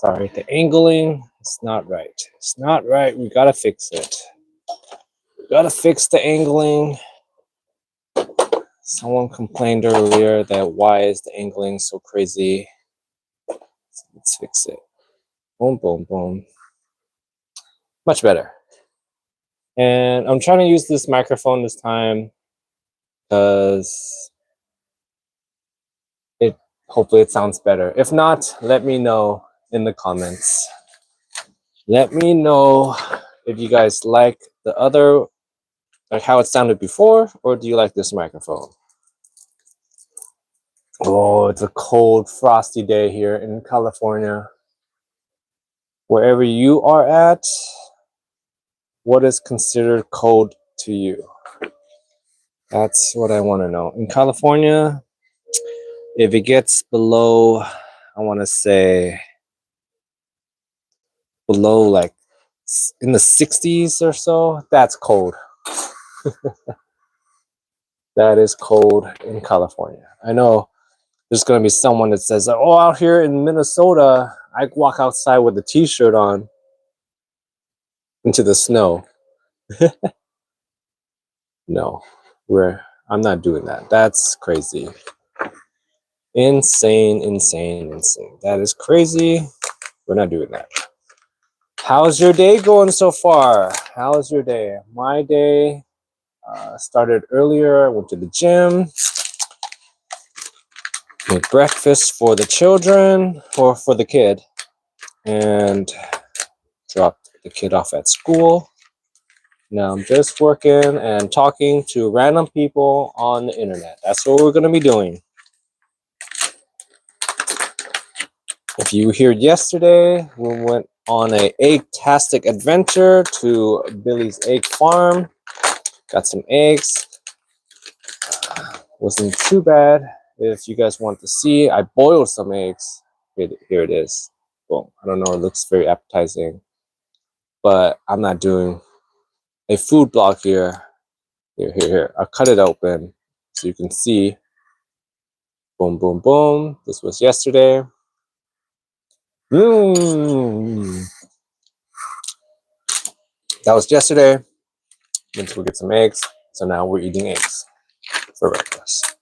Sorry, the angling, it's not right. It's not right. We gotta fix it. We gotta fix the angling. Someone complained earlier that why is the angling so crazy? So let's fix it. Boom, boom, boom. Much better. And I'm trying to use this microphone this time because hopefully it sounds better. If not, let me know in the comments. Let me know if you guys like the other, like how it sounded before, or do you like this microphone? Oh, it's a cold, frosty day here in California. Wherever you are at, what is considered cold to you? That's what I want to know. In California, if it gets below, I want to say below like in the 60s or so, that's cold. That is cold in California. I know there's going to be someone that says, oh, out here in Minnesota, I walk outside with a t-shirt on into the snow. No, I'm not doing that. That's crazy. Insane, insane, insane. That is crazy. We're not doing that. How's your day going so far? How's your day? My day started earlier. I went to the gym, made breakfast for the children, or for the kid, and dropped the kid off at school. Now I'm just working and talking to random people on the internet. That's what we're going to be doing. If you heard yesterday, we went on a egg-tastic adventure to Billy's egg farm. Got some eggs. Wasn't too bad. If you guys want to see, I boiled some eggs. Here it is. Well, I don't know, it looks very appetizing. But I'm not doing a food blog here. Here. I'll cut it open so you can see. Boom, boom, boom. This was yesterday. That was yesterday. Went to go get some eggs. So now we're eating eggs for breakfast.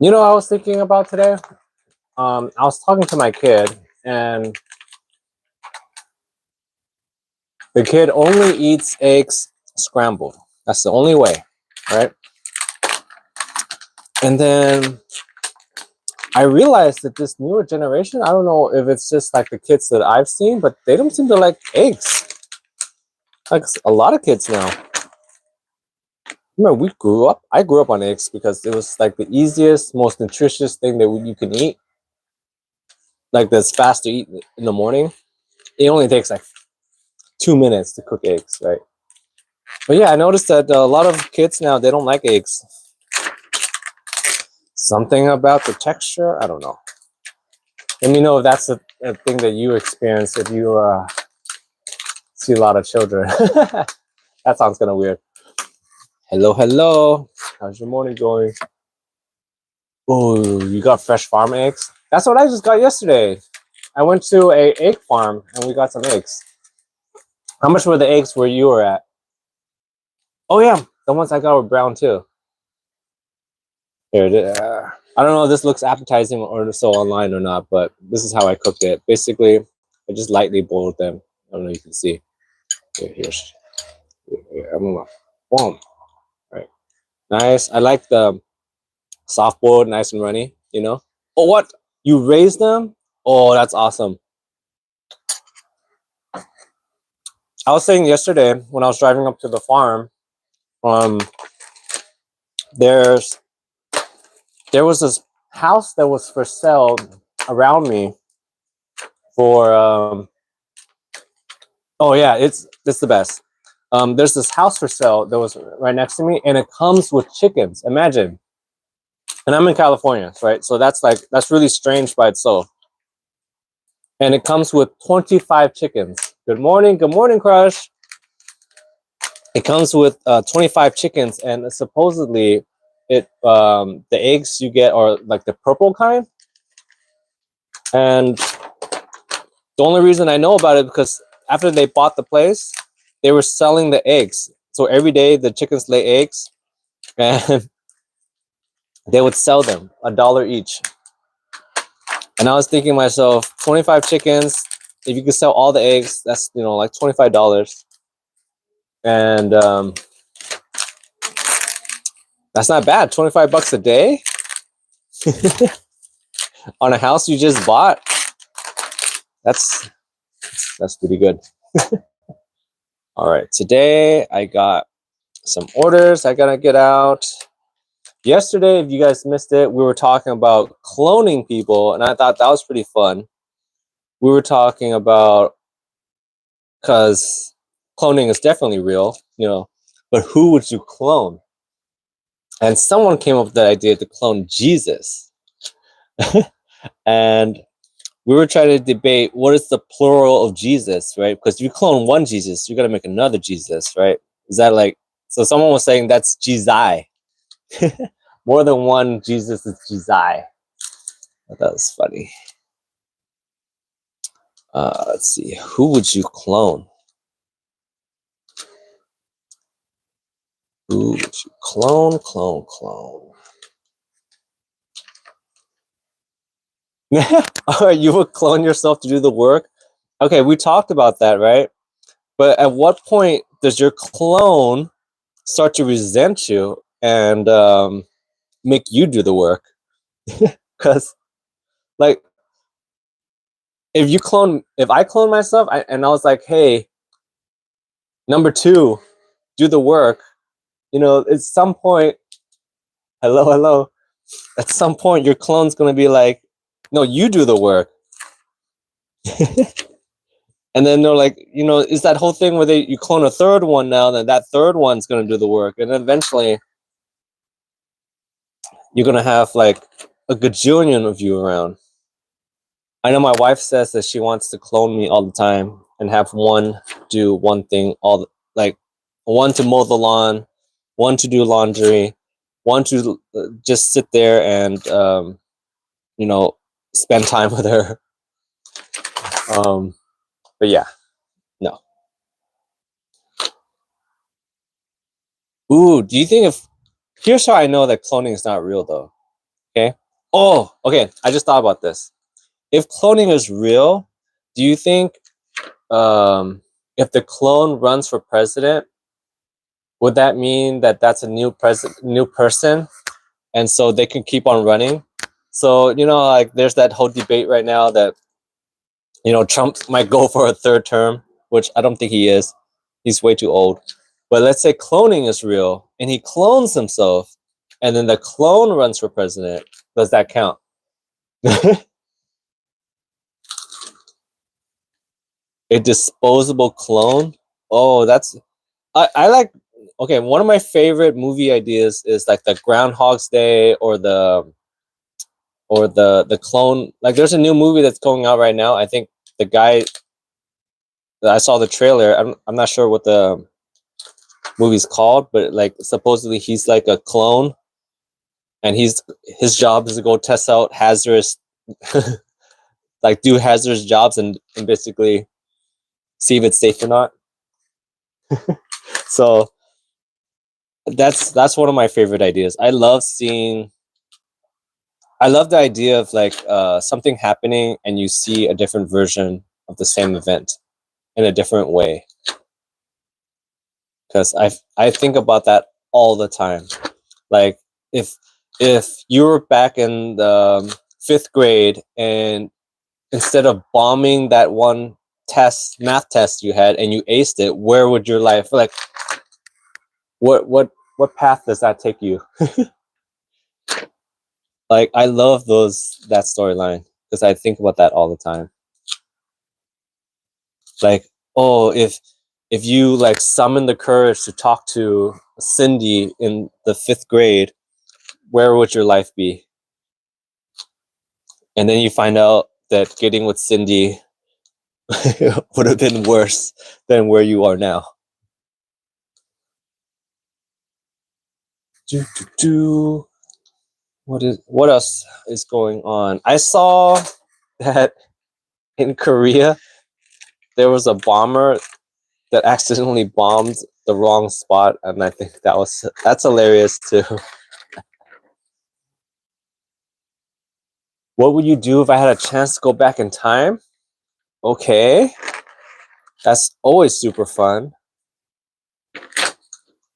You know what I was thinking about today? I was talking to my kid, and the kid only eats eggs scrambled. That's the only way, right? And then I realized that this newer generation, I don't know if it's just like the kids that I've seen, but they don't seem to like eggs. Like a lot of kids now. Remember, I grew up on eggs because it was like the easiest, most nutritious thing that you can eat. Like that's fast to eat in the morning. It only takes like 2 minutes to cook eggs, right? But yeah, I noticed that a lot of kids now, they don't like eggs. Something about the texture, I don't know. Let me know if that's a thing that you experience if you see a lot of children. That sounds kind of weird. Hello. How's your morning going? Oh, you got fresh farm eggs? That's what I just got yesterday. I went to a egg farm and we got some eggs. How much were the eggs where you were at? Oh yeah, the ones I got were brown too. Here it is. I don't know if this looks appetizing or so online or not, but this is how I cooked it. Basically, I just lightly boiled them. I don't know if you can see. Here's. Boom. All right. Nice. I like the soft boiled, nice and runny, you know? Oh, what? You raised them? Oh, that's awesome. I was saying yesterday when I was driving up to the farm, there was this house that was for sale around me for oh yeah, it's the best. There's this house for sale that was right next to me, and it comes with chickens. Imagine. And I'm in California, right? So that's really strange by itself. And it comes with 25 chickens. Good morning, Crush. It comes with 25 chickens, and supposedly the eggs you get are like the purple kind. And the only reason I know about it because after they bought the place, they were selling the eggs. So every day the chickens lay eggs, and they would sell them $1 each. And I was thinking to myself, 25 chickens, if you could sell all the eggs, that's, you know, like $25. And that's not bad. 25 bucks a day on a house you just bought. That's pretty good. All right, today I got some orders I gotta get out. Yesterday, if you guys missed it, we were talking about cloning people, and I thought that was pretty fun. We were talking about, because cloning is definitely real, you know, but who would you clone? And someone came up with the idea to clone Jesus. And we were trying to debate what is the plural of Jesus, right? Because if you clone one Jesus, you got to make another Jesus, right? Is that like, so someone was saying that's Jesus. More than one Jesus is Jesus. That was funny. Let's see. Who would you clone? Who would you clone? All right, you would clone yourself to do the work? Okay, we talked about that, right? But at what point does your clone start to resent you and make you do the work? Because, like, if I clone myself and I was like, hey, number 2, do the work, you know, at some point, hello, at some point your clone's going to be like, no, you do the work. And then they're like, you know, it's that whole thing where you clone a third one now, then that third one's going to do the work. And then eventually you're going to have like a gajillion of you around. I know my wife says that she wants to clone me all the time and have one do one thing, like one to mow the lawn, one to do laundry, one to just sit there and, you know, spend time with her. But yeah, no. Ooh, do you think here's how I know that cloning is not real though. Okay. Oh, okay. I just thought about this. If cloning is real, do you think if the clone runs for president, would that mean that that's a new person, and so they can keep on running? So, you know, like there's that whole debate right now that, you know, Trump might go for a 3rd term, which I don't think he is. He's way too old. But let's say cloning is real and he clones himself and then the clone runs for president. Does that count? A disposable clone? Oh, I like, okay, one of my favorite movie ideas is like the Groundhog's Day or the clone. Like there's a new movie that's going out right now. I think the guy, I saw the trailer. I'm not sure what the movie's called, but like supposedly he's like a clone and his job is to go test out hazardous like do hazardous jobs and basically see if it's safe or not. So that's one of my favorite ideas. I love the idea of like something happening and you see a different version of the same event in a different way. Because I think about that all the time. Like if you were back in the 5th grade and instead of bombing that one math test you had and you aced it, where would your life, like what path does that take you? Like I love that storyline because I think about that all the time. Like, oh, if you like summon the courage to talk to Cindy in the 5th grade, where would your life be? And then you find out that getting with Cindy would have been worse than where you are now. What else is going on? I saw that in Korea there was a bomber that accidentally bombed the wrong spot, and I think that's hilarious too. What would you do if I had a chance to go back in time? Okay, that's always super fun.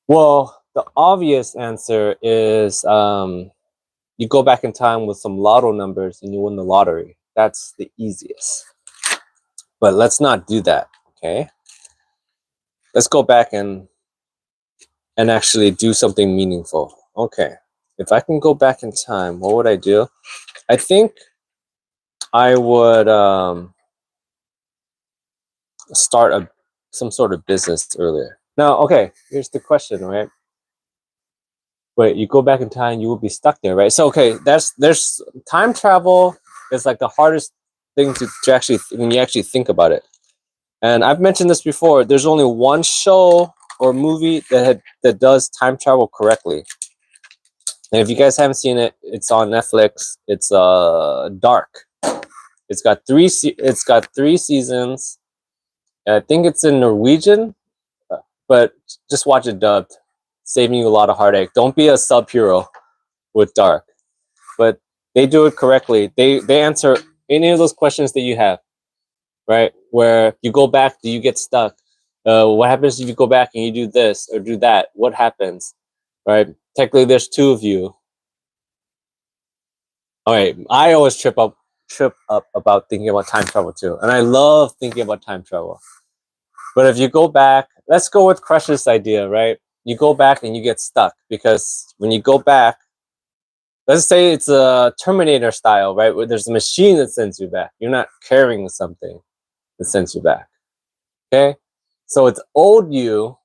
Well, the obvious answer is you go back in time with some lotto numbers and you win the lottery. That's the easiest. But let's not do that, okay? Let's go back and actually do something meaningful. Okay, if I can go back in time, what would I do? I think I would start some sort of business earlier. Now, okay, here's the question, right? Wait, you go back in time, you will be stuck there, right? So, okay, there's time travel is like the hardest thing to actually, when you actually think about it. And I've mentioned this before. There's only one show or movie that does time travel correctly. And if you guys haven't seen it, it's on Netflix. It's Dark. It's got three seasons. I think it's in Norwegian, but just watch it dubbed, saving you a lot of heartache. Don't be a sub hero with Dark, but they do it correctly. They answer any of those questions that you have, right? Where you go back, do you get stuck? What happens if you go back and you do this or do that? What happens, right? Technically, there's two of you. All right, I always trip up about thinking about time travel too, and I love thinking about time travel. But if you go back, let's go with Crush's idea, right? You go back and you get stuck because when you go back, let's say it's a Terminator style, right? Where there's a machine that sends you back. You're not carrying something that sends you back. Okay? So it's old you,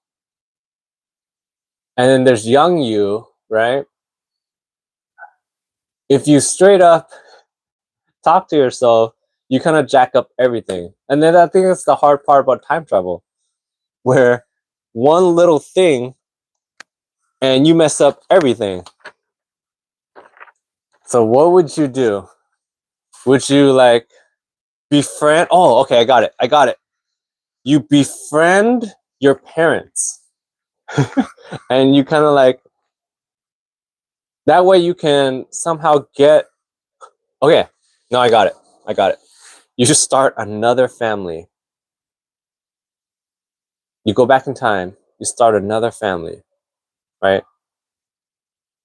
and then there's young you, right? If you straight up talk to yourself, you kind of jack up everything. And then I think that's the hard part about time travel, where one little thing and you mess up everything. So what would you do? Would you like befriend? Oh, okay, I got it. You befriend your parents, and you kind of like that way you can somehow get. Okay, no, I got it. You just start another family. You go back in time. You start another family, right?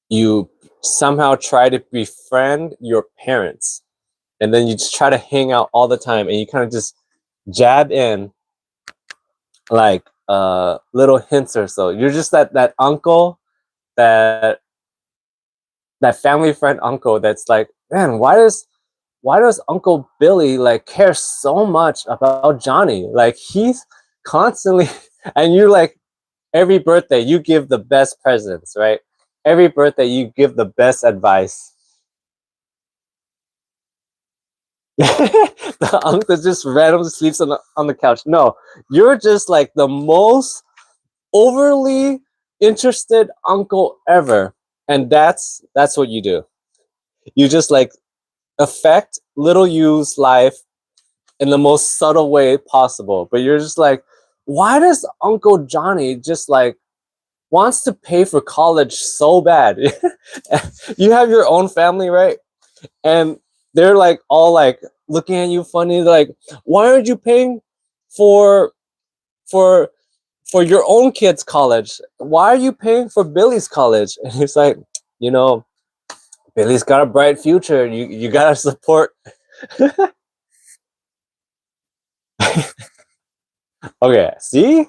You somehow try to befriend your parents, and then you just try to hang out all the time, and you kind of just jab in like little hints or so. You're just that uncle, that family friend uncle that's like, man, why does Uncle Billy like care so much about Johnny? Like he's constantly and you're like every birthday you give the best presents, right? Every birthday you give the best advice. The uncle just randomly sleeps on the couch. No, you're just like the most overly interested uncle ever, and that's what you do. You just like affect little you's life in the most subtle way possible, but you're just like, why does Uncle Johnny just like wants to pay for college so bad? You have your own family, right? And they're like all like looking at you funny. They're like, why aren't you paying for for your own kids' college? Why are you paying for Billy's college? And it's like, you know, Billy's got a bright future. You gotta support. Okay, see,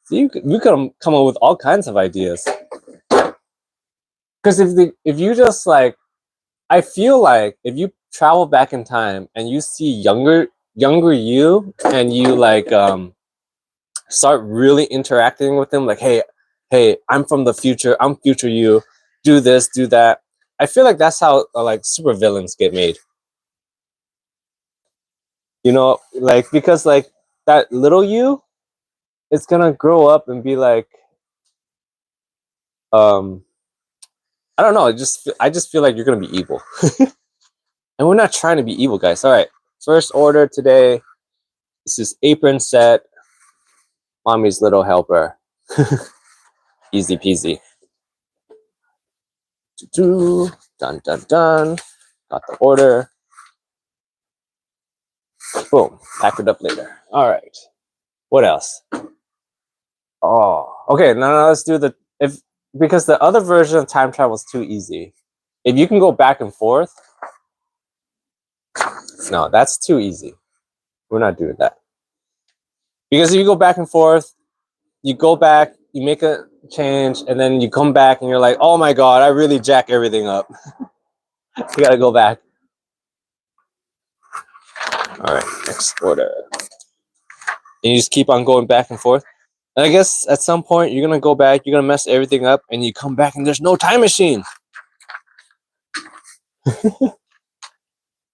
you can come up with all kinds of ideas. Because if you just like, I feel like if you travel back in time and you see younger you and you like start really interacting with them, like, hey, I'm from the future. I'm future you. Do this, do that. I feel like that's how like super villains get made. You know, like because like that little you, it's gonna grow up and be like, um, I don't know. I just feel like you're gonna be evil, and we're not trying to be evil, guys. All right. first order today. This is apron set. Mommy's little helper. Easy peasy. Dun dun dun. Got the order. Boom. Pack it up later. All right. What else? Oh, okay. Now let's do because the other version of time travel is too easy. If you can go back and forth, no, that's too easy. We're not doing that. Because if you go back and forth, you go back, you make a change, and then you come back and you're like, oh my God, I really jack everything up. You gotta go back. All right, next order. And you just keep on going back and forth. And I guess at some point you're gonna go back, you're gonna mess everything up, and you come back and there's no time machine.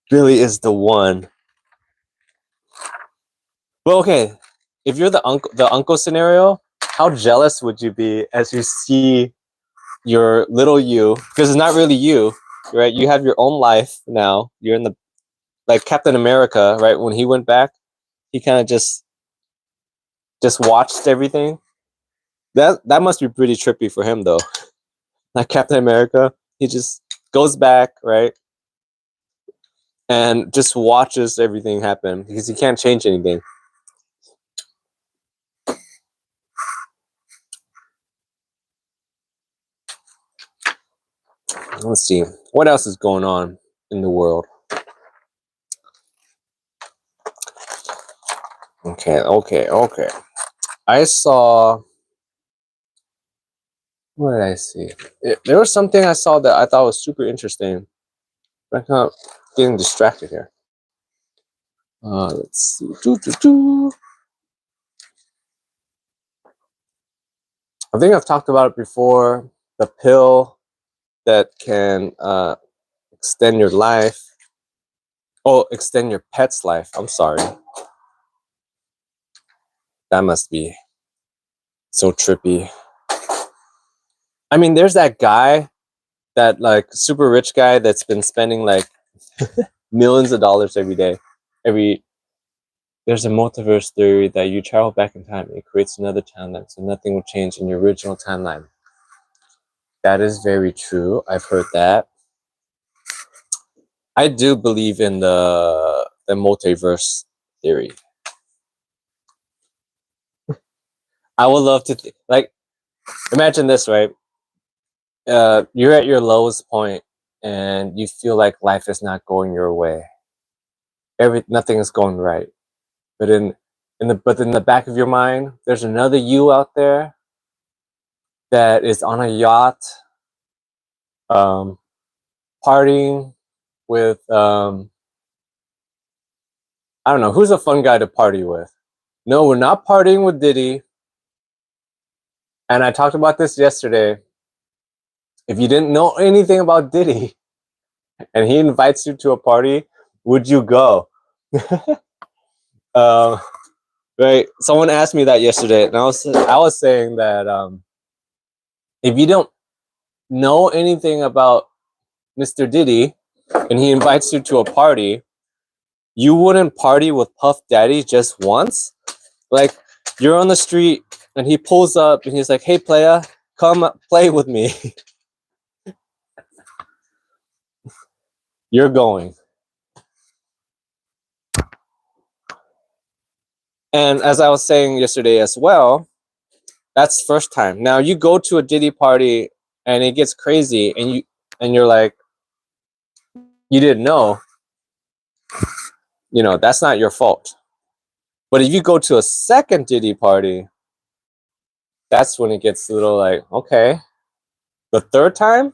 Really is the one. Well, okay, if you're the uncle scenario, how jealous would you be as you see your little you? Because it's not really you, right? You have your own life now. You're in the, like Captain America, right? When he went back, he kind of just watched everything. That must be pretty trippy for him, though. Like Captain America, he just goes back, right? And just watches everything happen because he can't change anything. Let's see. What else is going on in the world? Okay. I saw... What did I see? There was something I saw that I thought was super interesting. I'm kind of getting distracted here. Let's see. I think I've talked about it before. The pill that can extend your life. Oh, extend your pet's life. I'm sorry. That must be so trippy. I mean, there's that guy, that like super rich guy that's been spending like millions of dollars every day. There's a multiverse theory that you travel back in time, it creates another timeline, so nothing will change in your original timeline. That is very true. I've heard that. I do believe in the multiverse theory. I would love to like imagine this, right? You're at your lowest point and you feel like life is not going your way. Nothing is going right. But in the back of your mind, there's another you out there that is on a yacht, partying with I don't know, who's a fun guy to party with? No, we're not partying with Diddy. And I talked about this yesterday. If you didn't know anything about Diddy and he invites you to a party, would you go? Right. Someone asked me that yesterday, and I was saying that if you don't know anything about Mr. Diddy and he invites you to a party, you wouldn't party with Puff Daddy just once. Like, you're on the street and he pulls up and he's like, hey playa, come play with me. You're going. And as I was saying yesterday as well, that's first time. Now you go to a Diddy party and it gets crazy and you're like, you didn't know, that's not your fault. But if you go to a second Diddy party, that's when it gets a little like, okay. The third time,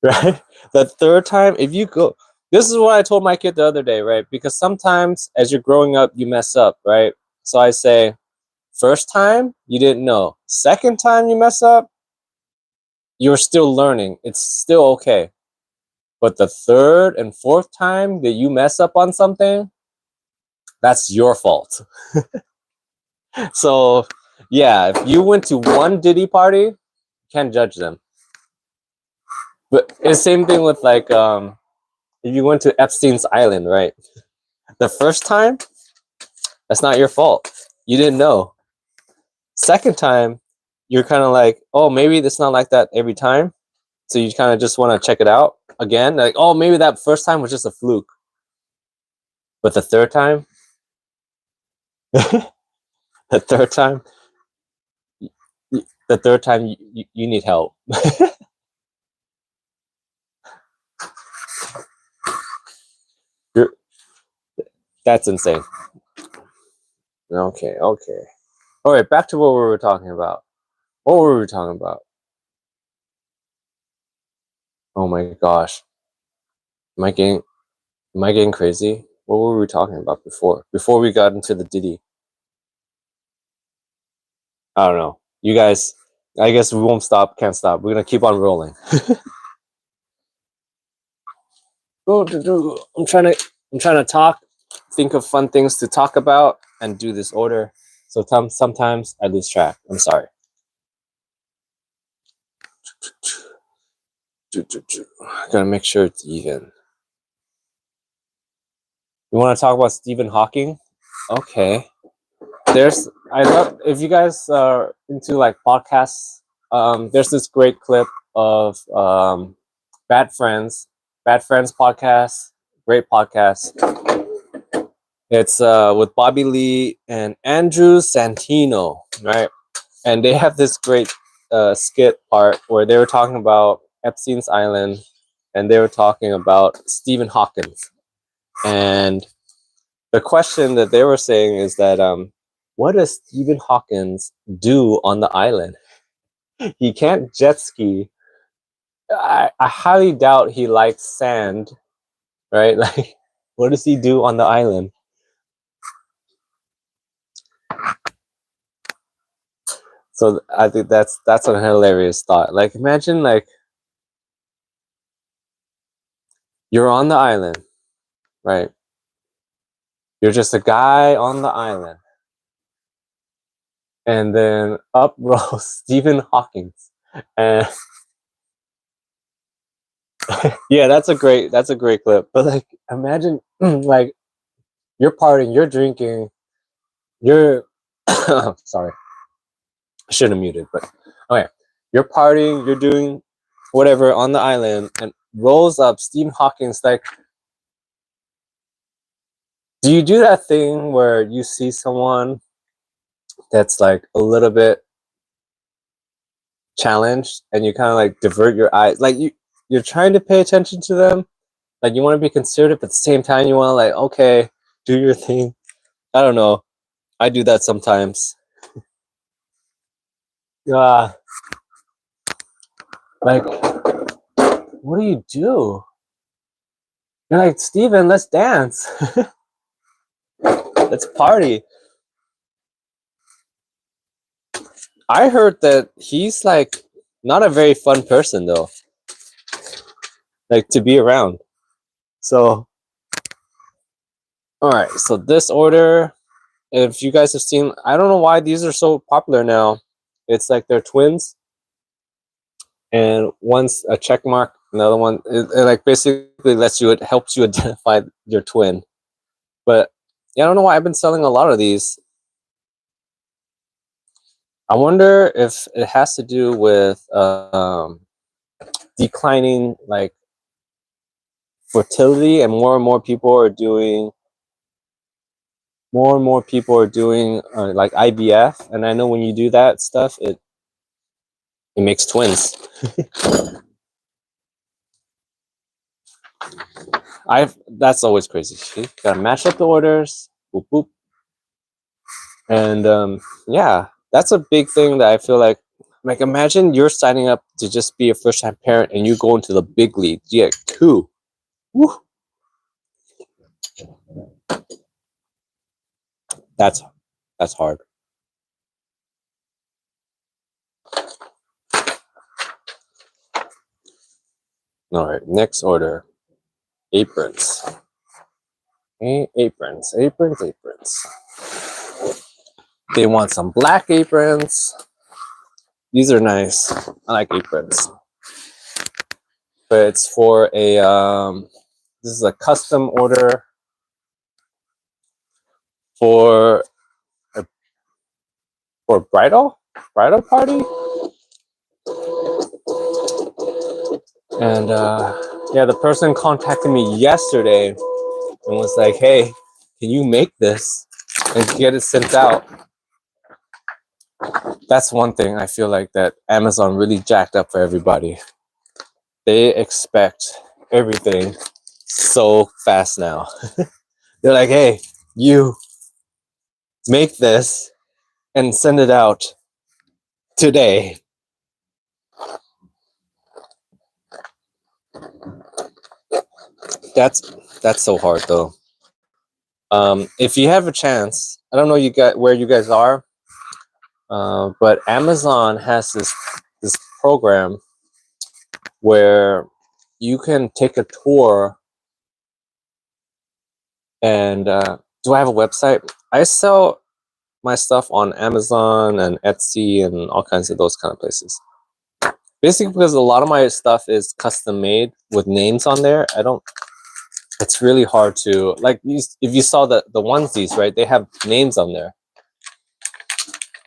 right? The third time, if you go, this is what I told my kid the other day, right? Because sometimes as you're growing up, you mess up, right? So I say, first time, you didn't know. Second time you mess up, you're still learning. It's still okay. But the third and fourth time that you mess up on something, that's your fault. So, yeah, if you went to one Diddy party, you can't judge them. But it's the same thing with like if you went to Epstein's Island, right? The first time, that's not your fault. You didn't know. Second time, you're kind of like, oh, maybe it's not like that every time. So you kind of just want to check it out again. Like, oh, maybe that first time was just a fluke. But the third time, the third time, you need help. You're, that's insane. Okay. All right, back to what we were talking about. What were we talking about? Oh my gosh. Am I getting crazy? What were we talking about before? Before we got into the Diddy? I don't know. You guys, I guess we won't stop, can't stop. We're gonna keep on rolling. I'm trying to talk, think of fun things to talk about, and do this order. So sometimes I lose track. I'm sorry. Gotta make sure it's even. You want to talk about Stephen Hawking? Okay. I love, if you guys are into like podcasts, there's this great clip of Bad Friends podcast, great podcast. It's with Bobby Lee and Andrew Santino, right? And they have this great skit part where they were talking about Epstein's Island, and they were talking about Stephen Hawking. And the question that they were saying is that what does Stephen Hawking do on the island? He can't jet ski. I highly doubt he likes sand, right? Like, what does he do on the island? So I think that's a hilarious thought. Like, imagine like you're on the island, right? You're just a guy on the island, and then up rolls Stephen Hawking, and yeah, that's a great clip. But like, imagine like you're partying, you're drinking, you're sorry, I shouldn't have muted, but okay, you're partying, you're doing whatever on the island, and rolls up Stephen Hawking's like. Do you do that thing where you see someone that's like a little bit challenged and you kind of like divert your eyes, like you're trying to pay attention to them, like you want to be considerate, but at the same time you want to like, okay, do your thing. I don't know, I do that sometimes. Yeah, like, what do you do? You're like, Steven, let's dance. Let's party. I heard that he's like not a very fun person though, like to be around. So all right, so this order, if you guys have seen, I don't know why these are so popular now. It's like they're twins, and one's a check mark, another one it like basically it helps you identify your twin. But yeah, I don't know why I've been selling a lot of these. I wonder if it has to do with declining like fertility, and more people are doing like IVF, and I know when you do that stuff, it makes twins. That's always crazy. See? Gotta match up the orders, boop boop, and yeah, that's a big thing that I feel like imagine you're signing up to just be a first time parent, and you go into the big league. You get two. Woo. That's hard. All right, next order, aprons. Aprons. They want some black aprons. These are nice. I like aprons. But it's for a This is a custom order for a bridal party. And yeah, the person contacted me yesterday and was like, hey, can you make this and get it sent out? That's one thing I feel like that Amazon really jacked up for everybody. They expect everything so fast now. They're like, hey, you make this and send it out today. That's so hard though. If you have a chance, I don't know where you guys are, but Amazon has this program where you can take a tour. And do I have a website? I sell my stuff on Amazon and Etsy and all kinds of those kind of places. Basically, because a lot of my stuff is custom made with names on there. It's really hard to, like, if you saw the onesies, right? They have names on there,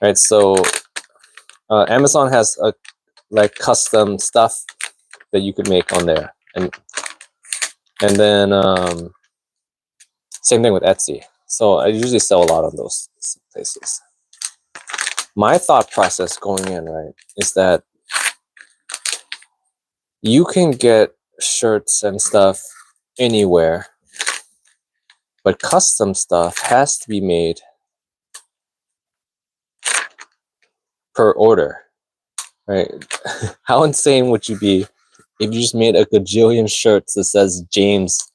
right? So Amazon has like custom stuff that you could make on there, and then same thing with Etsy. So I usually sell a lot on those places. My thought process going in, right, is that you can get shirts and stuff anywhere, but custom stuff has to be made per order, right? How insane would you be if you just made a gajillion shirts that says James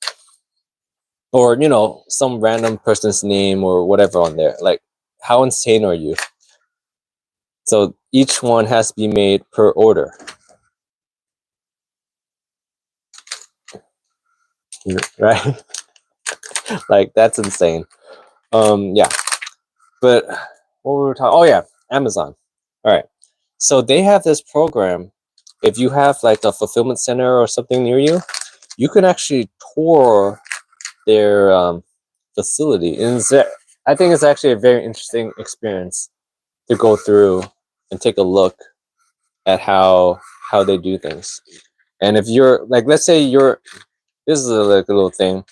or, you know, some random person's name or whatever on there? Like, how insane are you? So each one has to be made per order. Right? Like, that's insane. Yeah. But what were we talking? Oh yeah, Amazon. All right. So they have this program. If you have like a fulfillment center or something near you, you can actually tour their facility. And I think it's actually a very interesting experience to go through and take a look at how they do things. And if you're like, let's say this is like a little thing.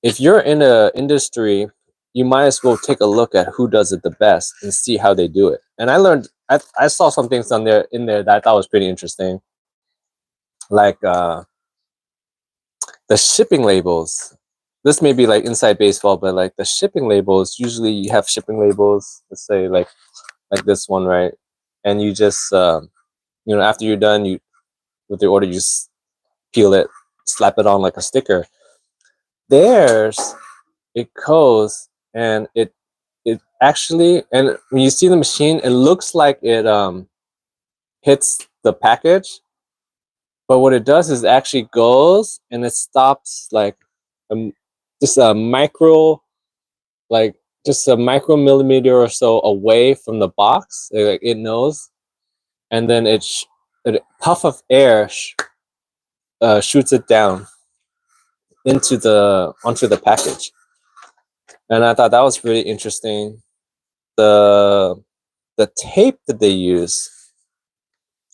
If you're in a industry, you might as well take a look at who does it the best and see how they do it. And I saw some things in there that I thought was pretty interesting, like the shipping labels. This may be like inside baseball, but like the shipping labels, usually you have shipping labels, let's say like this one, right? And you just you know, after you're done, you with the order, you just peel it, slap it on like a sticker. Theirs, it goes and it actually, and when you see the machine, it looks like it hits the package, but what it does is it actually goes and it stops like just a micro, like just a micromillimeter or so away from the box. Like it knows, and then a puff of air shoots it down onto the package. And I thought that was really interesting. The tape that they use,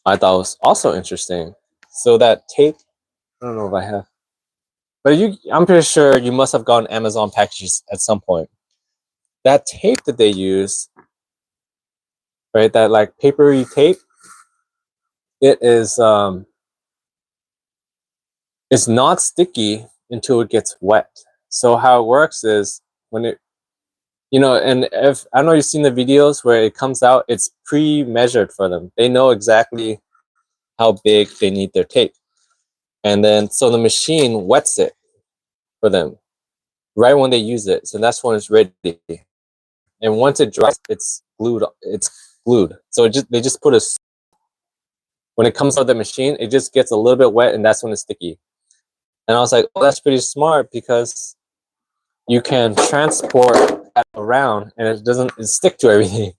I thought was also interesting. So that tape, I don't know if I have, but I'm pretty sure you must have gotten Amazon packages at some point. That tape that they use, right? That like papery tape, it is it's not sticky until it gets wet. So how it works is when it, you know, and if I know you've seen the videos where it comes out, it's pre-measured for them. They know exactly how big they need their tape. And then so the machine wets it for them right when they use it. So that's when it's ready. And once it dries, it's glued. So they just put when it comes out of the machine, it just gets a little bit wet and that's when it's sticky. And I was like, oh, that's pretty smart because you can transport that around and it doesn't stick to everything.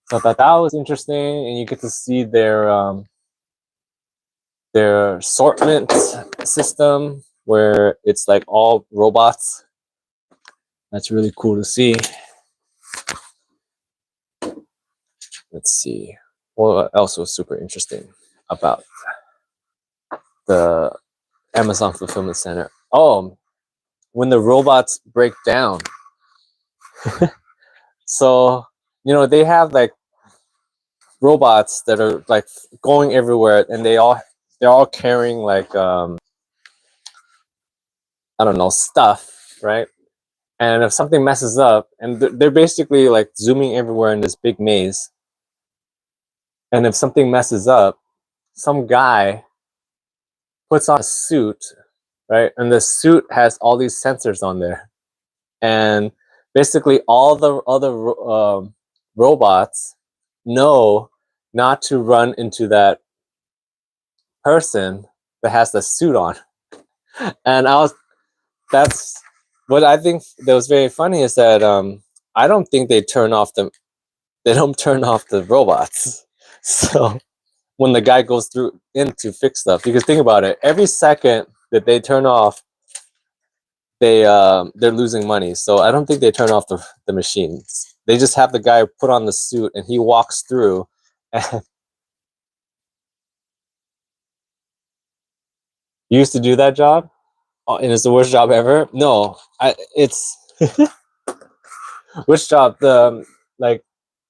So I thought that was interesting, and you get to see their assortment system, where it's like all robots. That's really cool to see. Let's see. What else was super interesting about the Amazon Fulfillment Center? Oh, when the robots break down. So, you know, they have like robots that are like going everywhere, and they're all carrying like I don't know, stuff, right? And if something messes up, and they're basically like zooming everywhere in this big maze, and if something messes up, some guy puts on a suit, right? And the suit has all these sensors on there, and basically all the other robots know not to run into that person that has the suit on. And that's what I think that was very funny, is that I don't think they don't turn off the robots. So when the guy goes through in to fix stuff, because think about it, every second that they turn off, they're losing money. So I don't think they turn off the machines. They just have the guy put on the suit and he walks through. And you used to do that job? Oh, and it's the worst job ever? No, it's which job? The like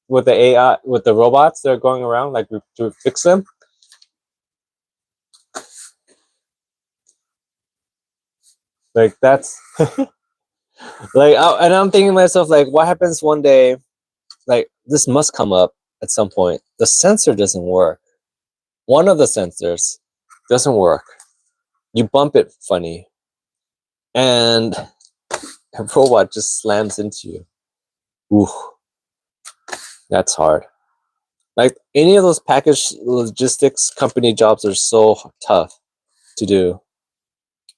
with the AI, with the robots that are going around, like to fix them? Like that's like, and I'm thinking to myself, like, what happens one day? Like, this must come up at some point. The sensor doesn't work. One of the sensors doesn't work. You bump it funny, and a robot just slams into you. Ooh, that's hard. Like, any of those package logistics company jobs are so tough to do.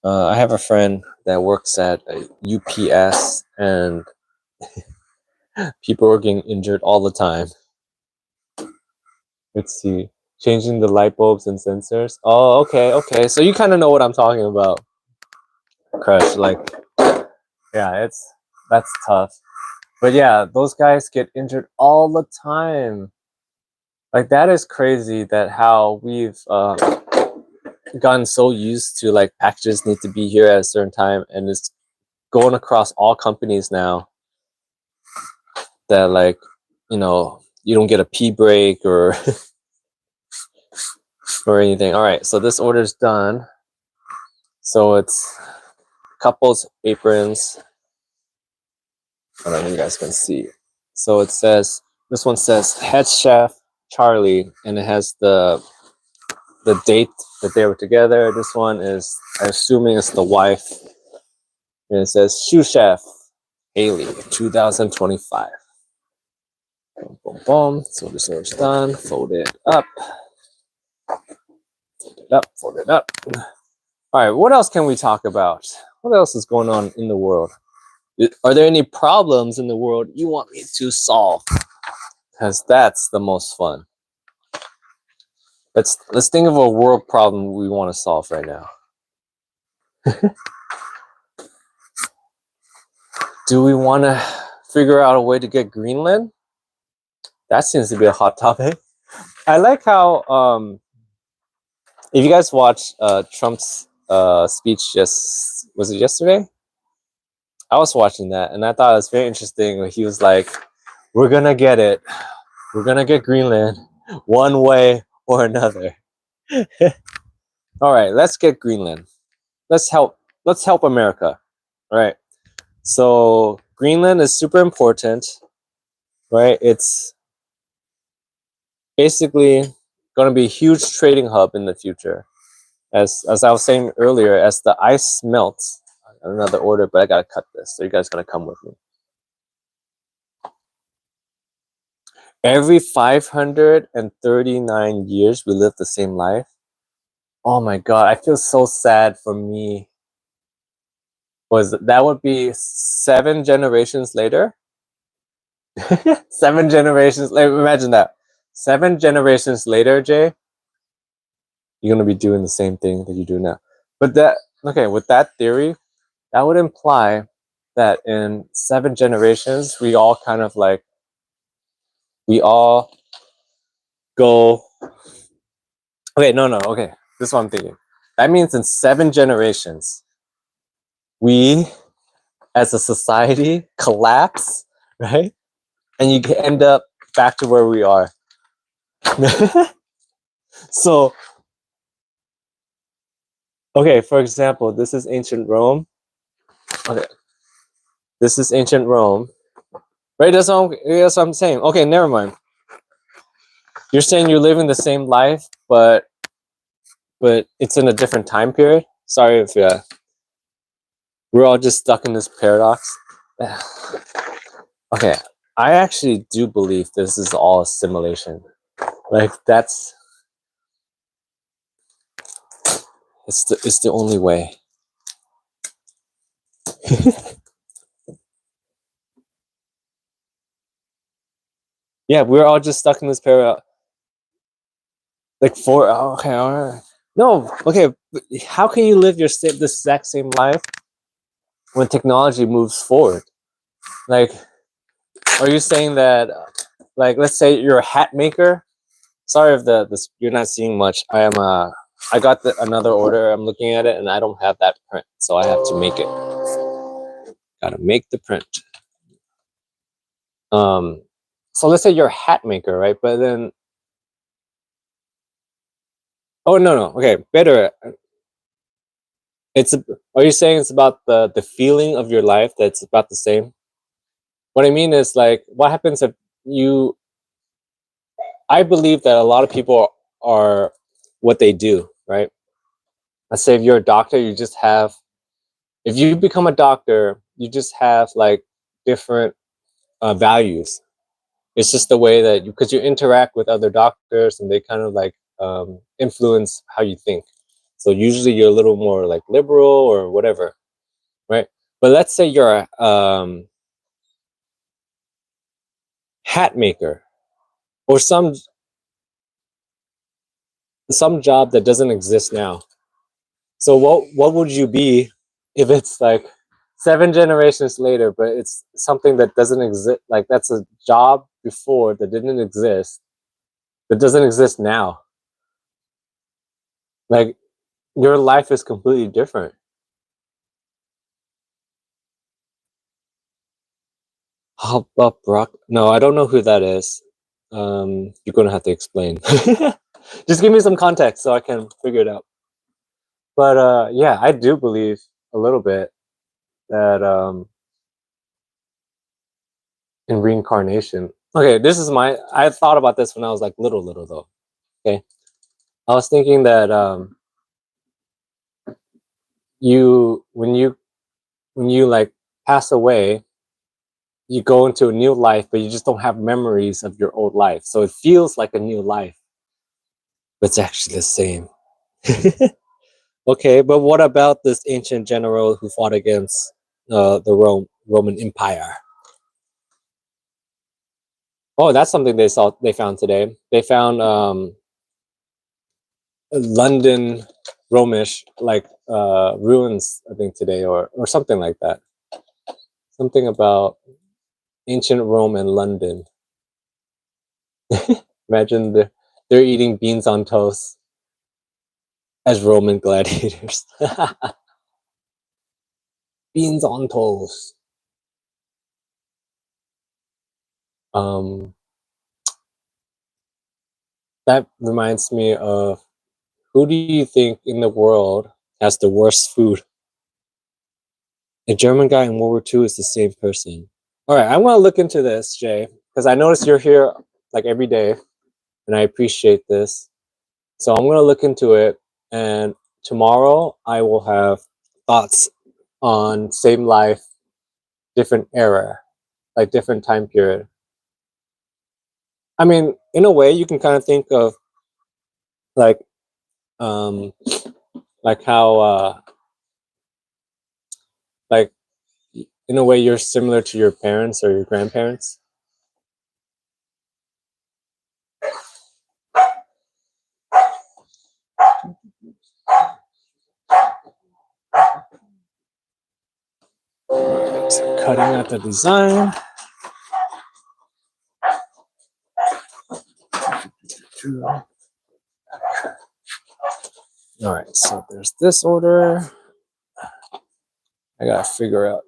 I have a friend that works at UPS, and people are getting injured all the time. Let's see. Changing the light bulbs and sensors. Oh, okay. So you kind of know what I'm talking about. Crush, like, yeah, that's tough. But yeah, those guys get injured all the time. Like, that is crazy that how we've gotten so used to like packages need to be here at a certain time, and it's going across all companies now that, like, you know, you don't get a pee break or or anything. All right, so this order's done. So it's couples aprons. I don't know if you guys can see. So it says, this one says head chef Charlie, and it has the date that they were together. This one is, I'm assuming it's the wife, and it says shoe chef Haley 2025. Boom, boom, boom. So this one's done. Fold it up. Fold it up. All right, what else can we talk about? What else is going on in the world? Are there any problems in the world you want me to solve? Because that's the most fun. Let's think of a world problem we want to solve right now. Do we want to figure out a way to get Greenland? That seems to be a hot topic. I like how if you guys watched Trump's speech, was it yesterday? I was watching that, and I thought it was very interesting when he was like, we're gonna get it. We're gonna get Greenland one way or another. All right, let's get Greenland. Let's help America. All right. So Greenland is super important, right? It's basically going to be a huge trading hub in the future. As I was saying earlier, as the ice melts, another order, but I gotta cut this, so you guys gonna come with me. Every 539 years, we live the same life. Oh my God, I feel so sad for me. That would be 7 generations later? 7 generations, like, imagine that. 7 generations later, Jay, you're gonna be doing the same thing that you do now. But okay, with that theory, that would imply that in 7 generations, we all kind of like, we all go. Okay, no, okay. This is what I'm thinking. That means in 7 generations, we as a society collapse, right? And you end up back to where we are. So, okay, for example, this is ancient Rome. Okay, this is ancient Rome. Right, that's what I'm saying. Okay, never mind. You're saying you're living the same life, but it's in a different time period. Sorry if we're all just stuck in this paradox. Okay, I actually do believe this is all a simulation. Like it's the only way. Yeah, we're all just stuck in this paradox. Like okay, all right. No, okay. How can you live the exact same life when technology moves forward? Like, are you saying that, like, let's say you're a hat maker? Sorry if this you're not seeing much. I got another order. I'm looking at it, and I don't have that print, so I have to make it. Gotta make the print. So let's say you're a hat maker, right? But then, oh no, okay, better. Are you saying it's about the feeling of your life that's about the same? What I mean is, like, what happens if you? I believe that a lot of people are what they do, right? Let's say if you're a doctor, you just have. If you become a doctor, you just have like different values. It's just the way that because you interact with other doctors and they kind of like influence how you think. So usually you're a little more like liberal or whatever, right? But let's say you're a hat maker or some job that doesn't exist now. So what would you be if it's like 7 generations later, but it's something that doesn't exist? Like that's a job before that didn't exist, that doesn't exist now. Like your life is completely different. How about Brock? No, I don't know who that is. You're gonna have to explain. Just give me some context so I can figure it out. But yeah, I do believe a little bit that in reincarnation. Okay, this is I thought about this when I was like little though. Okay, I was thinking that you when you like pass away, you go into a new life, but you just don't have memories of your old life, so it feels like a new life, but it's actually the same. Okay, but what about this ancient general who fought against the Roman Empire? Oh, that's something they found today. They found London Romish like ruins, I think today, or something like that. Something about ancient Rome and London. Imagine they're eating beans on toast as Roman gladiators. Beans on toast. Um, that reminds me of, who do you think in the world has the worst food? A German guy in World War II is the same person. All right, I'm gonna look into this, Jay, because I notice you're here like every day, and I appreciate this. So I'm gonna look into it, and tomorrow I will have thoughts on same life, different era, like different time period. I mean, in a way, you can kind of think of like um how like in a way you're similar to your parents or your grandparents. So cutting out the design. All right, so there's this order. I gotta figure out.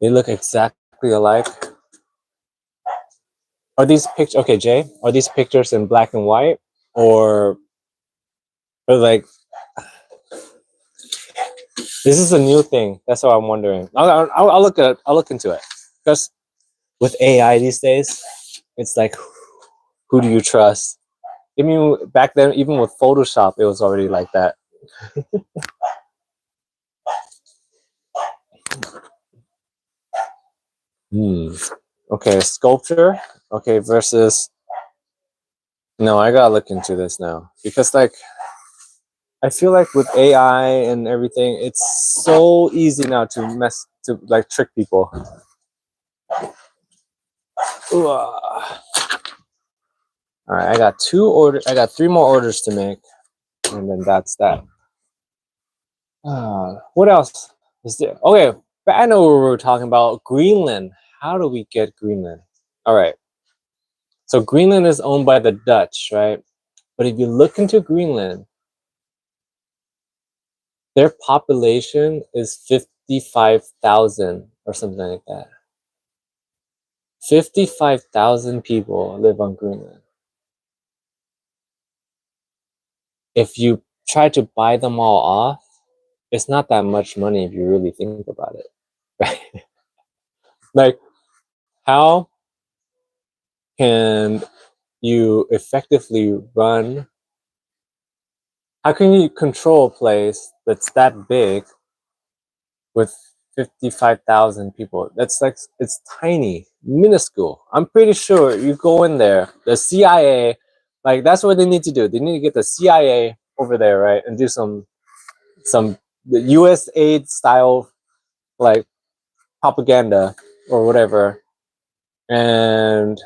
They look exactly alike. Are these pictures okay, Jay? Are these pictures in black and white, or like this is a new thing? That's what I'm wondering. I'll look into it, because with AI these days, it's like, who do you trust? I mean, back then, even with Photoshop, it was already like that. Okay, sculpture. Okay, versus. No, I gotta look into this now, because like I feel like with AI and everything, it's so easy now to like trick people. Ooh, all right, I got 3 more orders to make, and then that's that. What else is there? Okay, but I know we were talking about Greenland. How do we get Greenland? All right. So Greenland is owned by the Dutch, right? But if you look into Greenland, their population is 55,000 or something like that. 55,000 people live on Greenland. If you try to buy them all off, it's not that much money if you really think about it, right? Like, how can you effectively run? How can you control a place that's that big with 55,000 people? That's like, it's tiny, minuscule. I'm pretty sure you go in there, the CIA, like that's what they need to do. They need to get the CIA over there, right, and do some the US aid style like propaganda or whatever. And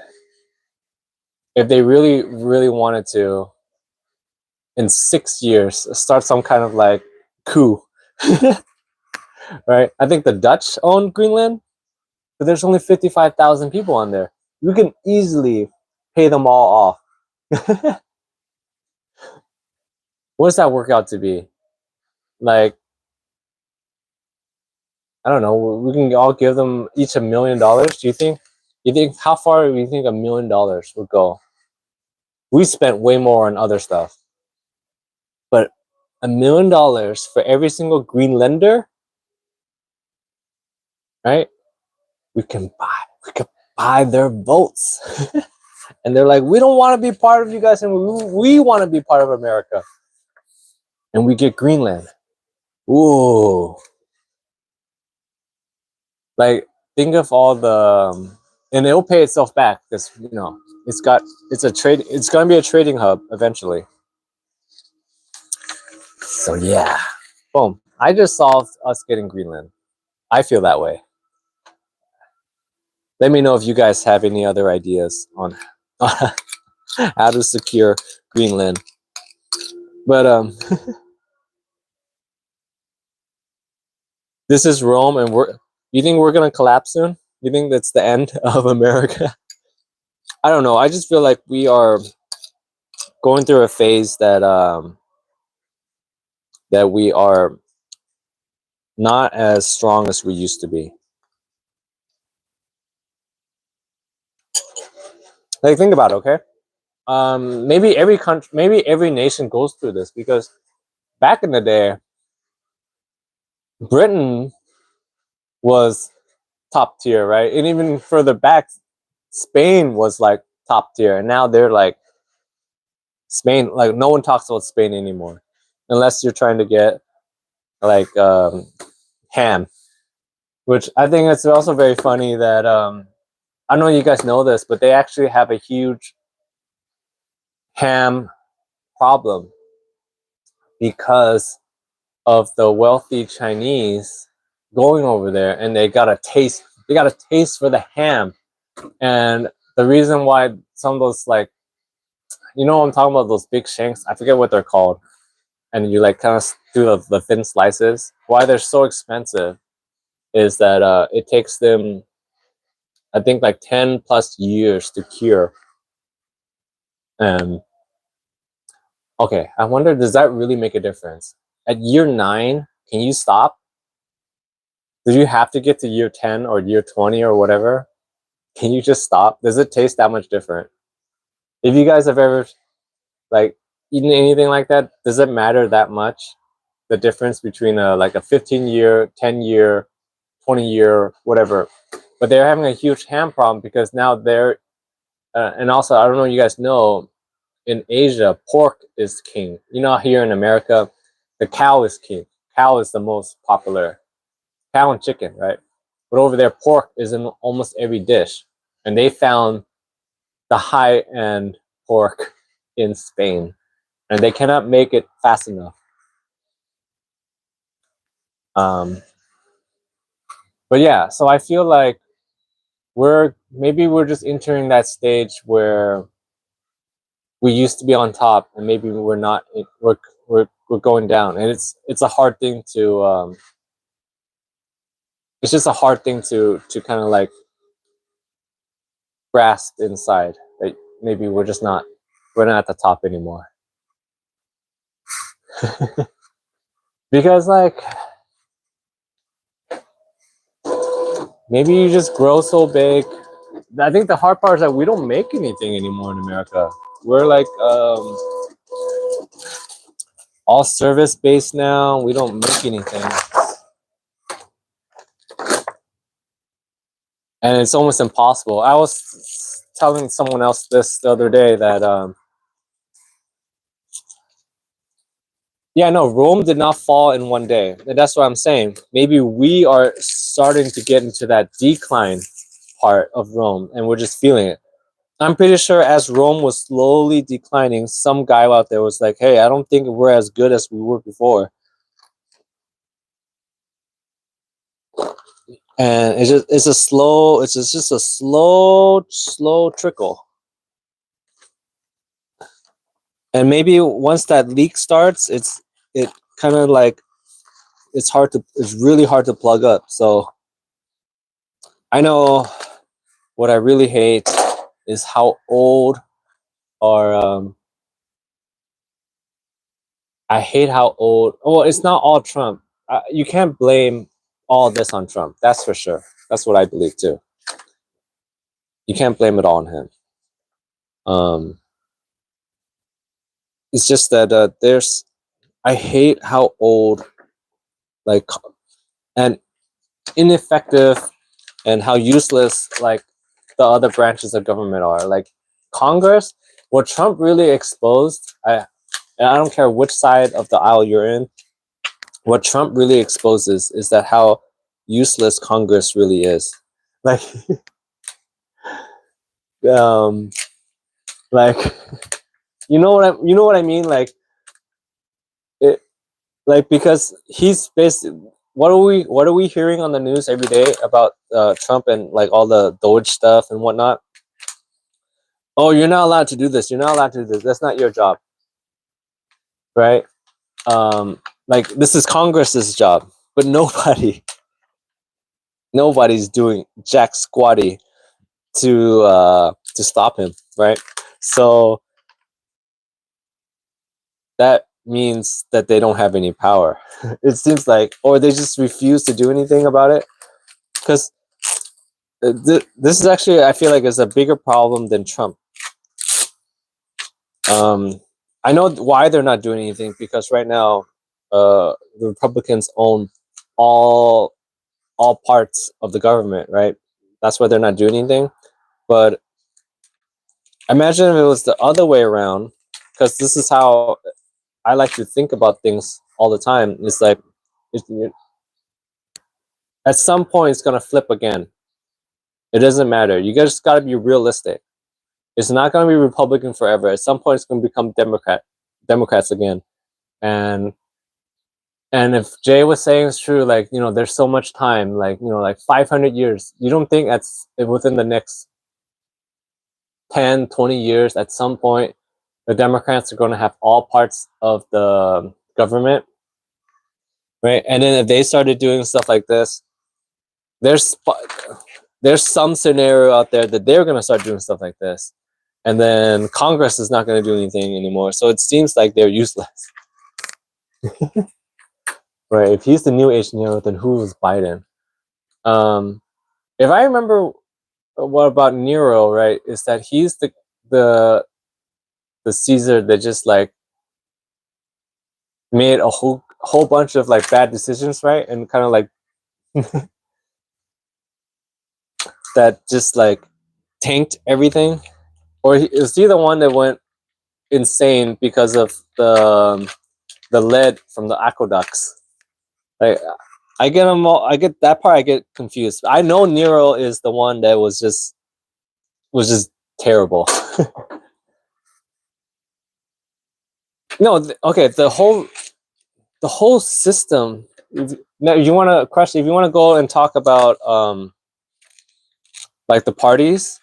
if they really, really wanted to, in 6 years, start some kind of like coup, right? I think the Dutch own Greenland, but there's only 55,000 people on there. You can easily pay them all off. What does that work out to be? Like, I don't know. We can all give them each $1 million. Do you think? You think, how far do you think $1 million would go? We spent way more on other stuff, but $1 million for every single Greenlander, right? We can buy their votes. And they're like, we don't want to be part of you guys, and we want to be part of America. And we get Greenland. Ooh. Like, think of all the and it'll pay itself back, because it's going to be a trading hub eventually. So yeah. Boom. I just solved us getting Greenland. I feel that way. Let me know if you guys have any other ideas on how to secure Greenland. But this is Rome, and you think we're gonna collapse soon? You think that's the end of America? I don't know. I just feel like we are going through a phase that that we are not as strong as we used to be. Like, think about it, okay? Maybe every country, maybe every nation goes through this, because back in the day, Britain was top tier, right? And even further back, Spain was like top tier, and now they're like Spain. Like, no one talks about Spain anymore, unless you're trying to get like ham, which I think it's also very funny that I don't know if you guys know this, but they actually have a huge ham problem because of the wealthy Chinese going over there, and they got a taste for the ham. And the reason why some of those, like, I'm talking about, those big shanks, I forget what they're called, and you like kind of do the thin slices, why they're so expensive is that it takes them, I think, like 10 plus years to cure. And okay, I wonder, does that really make a difference? At year 9, can you stop? Do you have to get to year 10 or year 20 or whatever? Can you just stop? Does it taste that much different? If you guys have ever like eaten anything like that, does it matter that much? The difference between like a 15-year, 10-year, 20-year, whatever. But they're having a huge ham problem because now they're, and also, I don't know if you guys know, in Asia, pork is king. You know, here in America, the cow is king. Cow is the most popular. Cow and chicken, right? But over there, pork is in almost every dish. And they found the high-end pork in Spain. And they cannot make it fast enough. But yeah, so I feel like maybe we're just entering that stage where we used to be on top, and maybe we're not. We're going down, and it's a hard thing to. It's just a hard thing to kind of like grasp inside that maybe we're not at the top anymore. Because like maybe you just grow so big. I think the hard part is that we don't make anything anymore in America. We're like all service based now. We don't make anything. And it's almost impossible. I was telling someone else this the other day that yeah, no, Rome did not fall in one day. And that's what I'm saying. Maybe we are starting to get into that decline part of Rome, and we're just feeling it. I'm pretty sure as Rome was slowly declining, some guy out there was like, hey, I don't think we're as good as we were before. And it's just a slow trickle. And maybe once that leak starts, it kind of like it's really hard to plug up. So I know what I really hate is how old our I hate how old. Well, it's not all Trump. You can't blame all this on Trump. That's for sure. That's what I believe too. You can't blame it all on him. It's just that I hate how old, like, and ineffective, and how useless like the other branches of government are. Like Congress, what Trump really exposed. And I don't care which side of the aisle you're in. What Trump really exposes is that how useless Congress really is. Like, like you know what I mean? Like it, like because he's basically what are we hearing on the news every day about Trump and like all the Doge stuff and whatnot? Oh, you're not allowed to do this. You're not allowed to do this. That's not your job, right? Like this is Congress's job, but nobody's doing jack squatty to stop him, right? So that means that they don't have any power. It seems like, or they just refuse to do anything about it. Because this is actually, I feel like, is a bigger problem than Trump. I know why they're not doing anything, because right now, the Republicans own all parts of the government, right? That's why they're not doing anything. But imagine if it was the other way around, because this is how I like to think about things all the time. It's like, at some point, it's gonna flip again. It doesn't matter. You just gotta be realistic. It's not gonna be Republican forever. At some point, it's gonna become Democrats again. And if Jay was saying it's true, like, you know, there's so much time, like, you know, like 500 years. You don't think that's within the next 10, 20 years, at some point, the Democrats are going to have all parts of the government, right? And then if they started doing stuff like this, there's some scenario out there that they're going to start doing stuff like this, and then Congress is not going to do anything anymore. So it seems like they're useless. Right? If he's the new age Nero, then who was Biden? If I remember, what about Nero? Right? Is that he's the Caesar that just like made a whole bunch of like bad decisions, right? And kind of like that just like tanked everything. Or is he the one that went insane because of the lead from the aqueducts? Like, I get them all. I get that part. I get confused. I know Nero is the one that was just terrible. No, okay. The whole system. Now, you want to question? If you want to go and talk about like the parties,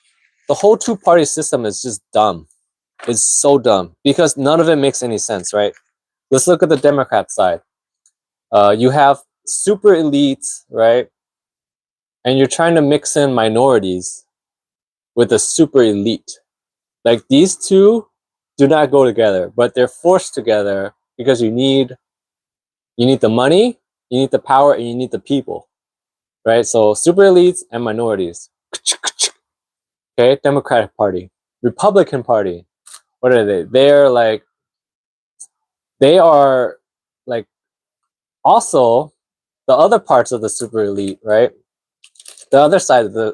the whole two-party system is just dumb. It's so dumb because none of it makes any sense, right? Let's look at the Democrat side. You have super elites, right? And you're trying to mix in minorities with a super elite. Like, these two do not go together, but they're forced together because you need the money, you need the power, and you need the people, right? So super elites and minorities. Okay, Democratic Party, Republican Party. What are they? They are like also the other parts of the super elite, right? The other side of the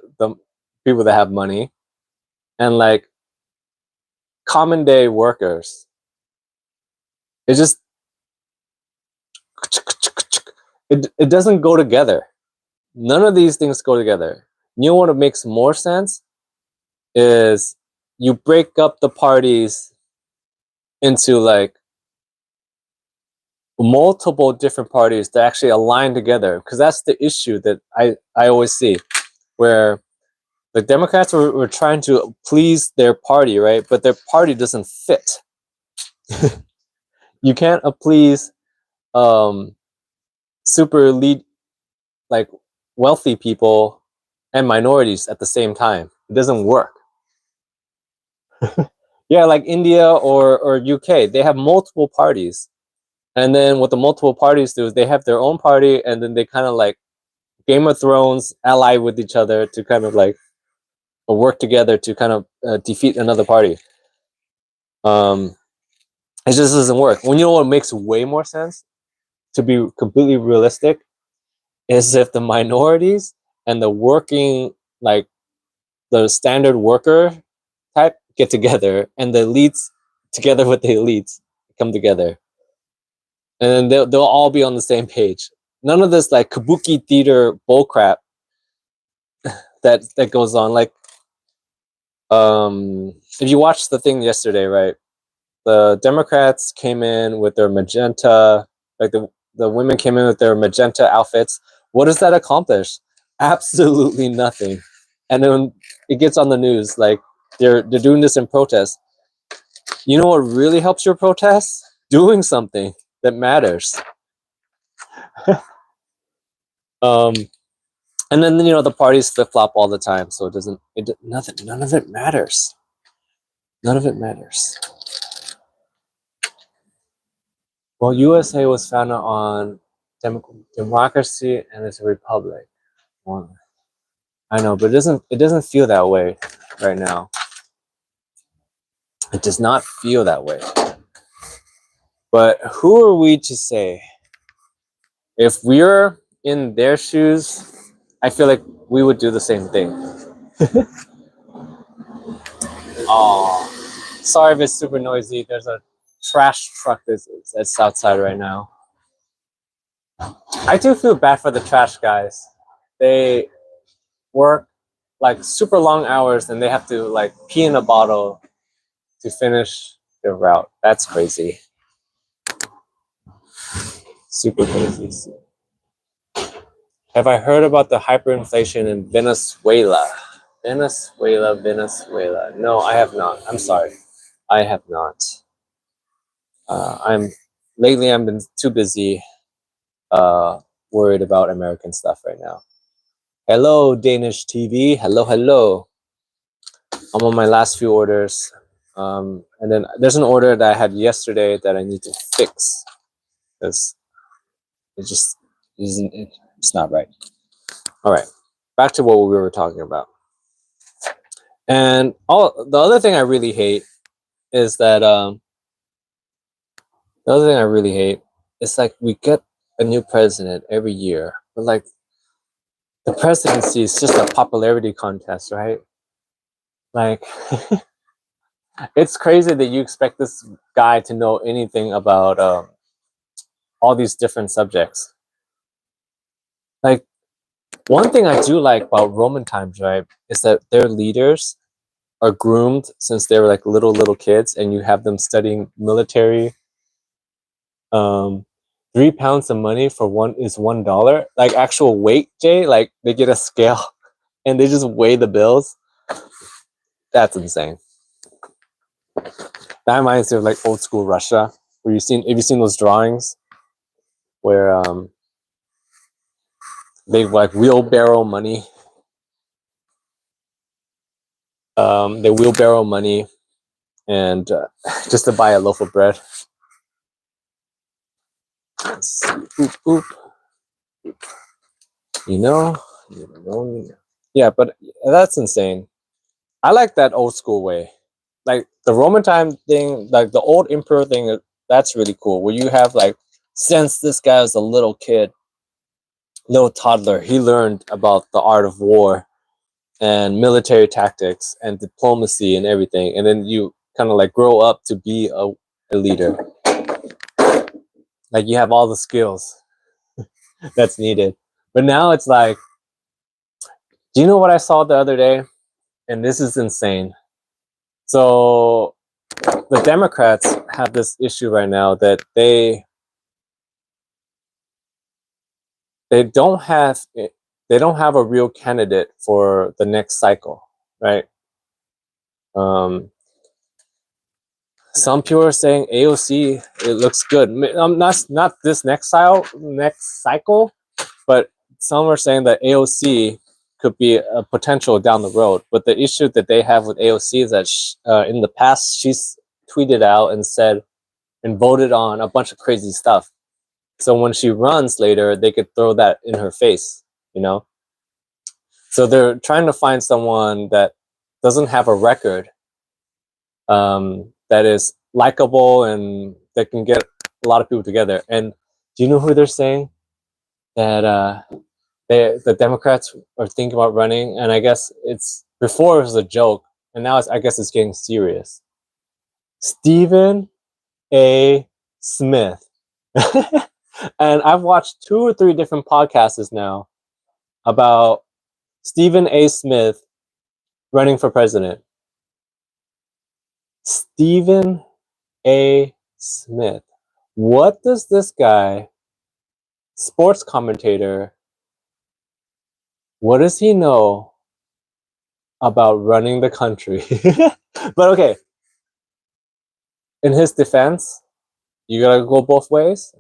people that have money, and like common day workers. It just it doesn't go together. None of these things go together. You know what makes more sense is you break up the parties into like multiple different parties that actually align together, because that's the issue that I always see, where the Democrats were trying to please their party, right? But their party doesn't fit. You can't please super elite, like wealthy people and minorities at the same time. It doesn't work. Yeah, like India or UK, they have multiple parties. And then what the multiple parties do is they have their own party, and then they kind of like Game of Thrones ally with each other to kind of like work together to kind of defeat another party. It just doesn't work. When you know what makes way more sense, to be completely realistic, is if the minorities and the working, like the standard worker type, get together, and the elites together with the elites come together, and then they'll all be on the same page. None of this like kabuki theater bullcrap that goes on. Like, if you watched the thing yesterday, right? The Democrats came in with their magenta, like the women came in with their magenta outfits. What does that accomplish? Absolutely nothing. And then it gets on the news, like they're doing this in protest. You know what really helps your protest? Doing something that matters. And then the parties flip flop all the time, so none of it matters. None of it matters. Well, USA was founded on democracy and it's a republic. Well, I know, but it doesn't feel that way right now. It does not feel that way. But who are we to say? If we're in their shoes, I feel like we would do the same thing. Oh, sorry if it's super noisy. There's a trash truck that's outside right now. I do feel bad for the trash guys. They work like super long hours and they have to like pee in a bottle to finish their route. That's crazy. Super crazy. Have I heard about the hyperinflation in Venezuela? Venezuela. No, I have not. I'm sorry. I have not. Lately I've been too busy worried about American stuff right now. Hello, Danish TV. Hello, hello. I'm on my last few orders. And then there's an order that I had yesterday that I need to fix because it just isn't, it's not right. All right, back to what we were talking about. And the other thing I really hate is that the other thing I really hate is like we get a new president every year, but like the presidency is just a popularity contest, right? Like it's crazy that you expect this guy to know anything about all these different subjects. Like one thing I do like about Roman times, right, is that their leaders are groomed since they were like little kids, and you have them studying military. 3 pounds of money for one is $1, like actual weight, Jay. Like they get a scale and they just weigh the bills. That's insane. That reminds me of like old school Russia, where have you seen those drawings where they like wheelbarrow money. They wheelbarrow money and just to buy a loaf of bread. Let's see. Oop, oop. You know. Yeah, but that's insane. I like that old school way. Like the Roman time thing, like the old emperor thing, that's really cool. Where you have like, since this guy was a little kid, little toddler, he learned about the art of war and military tactics and diplomacy and everything. And then you kind of like grow up to be a leader. Like you have all the skills that's needed. But now it's like, do you know what I saw the other day? And this is insane. So the Democrats have this issue right now that they don't have a real candidate for the next cycle, right? Some people are saying AOC, it looks good. Not this next cycle, but some are saying that AOC could be a potential down the road. But the issue that they have with AOC is that in the past she's tweeted out and said and voted on a bunch of crazy stuff. So when she runs later, they could throw that in her face, you know? So they're trying to find someone that doesn't have a record, that is likable and that can get a lot of people together. And do you know who they're saying that the Democrats are thinking about running? And I guess it's before it was a joke, and now I guess it's getting serious. Stephen A. Smith. And I've watched 2 or 3 different podcasts now about Stephen A. Smith running for president. Stephen A. Smith. What does this guy, sports commentator, what does he know about running the country? But okay, in his defense, you gotta go both ways.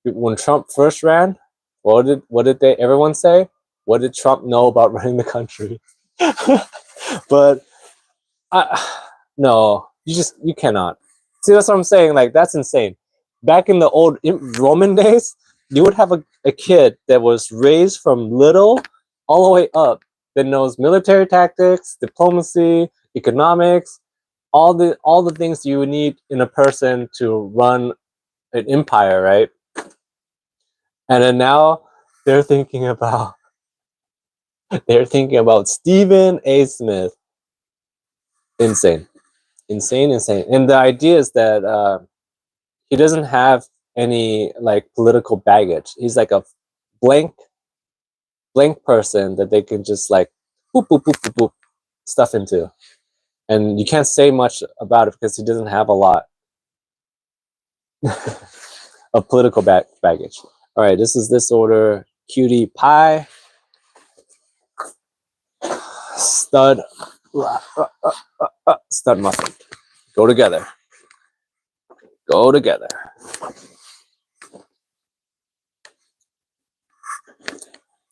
When Trump first ran, what did everyone say? What did Trump know about running the country? But no, you cannot. See, that's what I'm saying. Like that's insane. Back in the old Roman days, you would have a kid that was raised from little all the way up that knows military tactics, diplomacy, economics, all the things you would need in a person to run an empire, right? And then now they're thinking about Stephen A. Smith. Insane. And the idea is that he doesn't have any like political baggage. He's like a blank person that they can just like boop boop boop boop boop stuff into, and you can't say much about it because he doesn't have a lot of political baggage. All right, this is this order: cutie pie, stud muffin. Go together.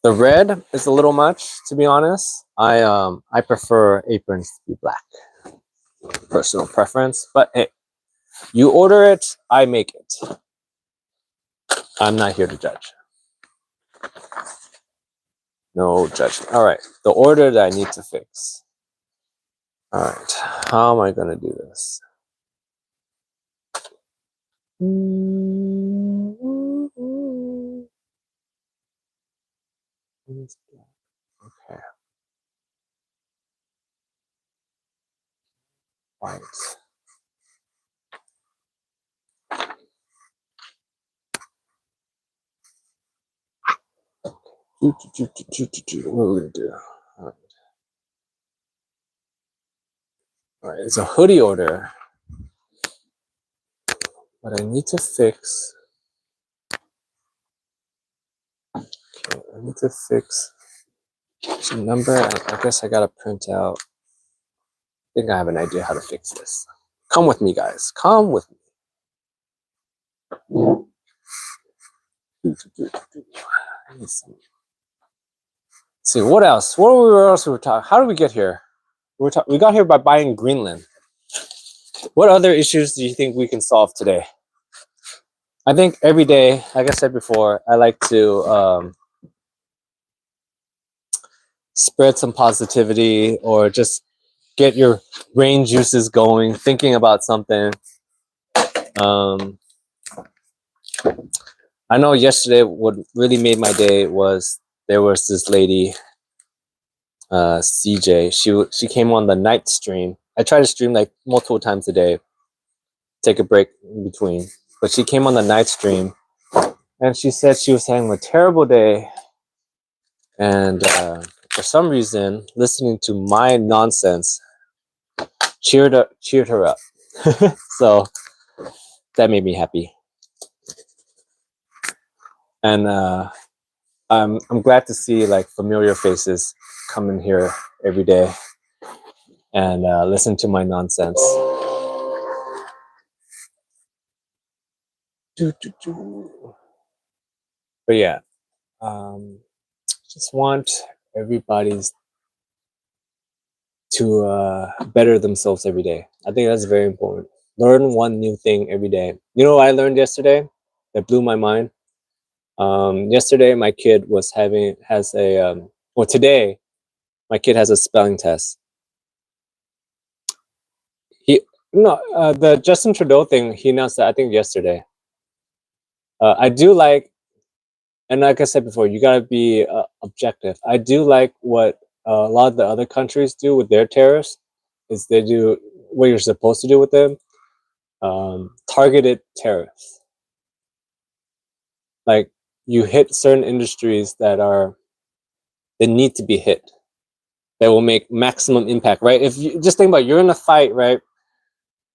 The red is a little much, to be honest. I prefer aprons to be black. Personal preference, but hey, you order it, I make it. I'm not here to judge. No judgment. All right, the order that I need to fix. All right, how am I gonna do this? Okay. White. What are we gonna do? All right, it's a hoodie order, but I need to fix. Okay, I need to fix the number. I guess I gotta print out. I think I have an idea how to fix this. Come with me, guys. Come with me. I need some. Let's see what else. What else we were talking? How did we get here? We got here by buying Greenland. What other issues do you think we can solve today? I think every day, like I said before, I like to spread some positivity or just get your brain juices going, thinking about something. I know yesterday what really made my day was there was this lady, CJ. She came on the night stream. I try to stream like multiple times a day, take a break in between. But she came on the night stream, and she said she was having a terrible day, and for some reason, listening to my nonsense cheered her up. So that made me happy, and I'm glad to see like familiar faces come in here every day and listen to my nonsense. But yeah, just want everybody's to better themselves every day. I think that's very important. Learn one new thing every day. You know what I learned yesterday that blew my mind? Yesterday my kid today my kid has a spelling test. The Justin Trudeau thing, he announced that I think yesterday. I do like, and like I said before, you gotta be objective. I do like what a lot of the other countries do with their tariffs, is they do what you're supposed to do with them, targeted tariffs. Like you hit certain industries that need to be hit, that will make maximum impact, right? If you just think about, you're in a fight, right?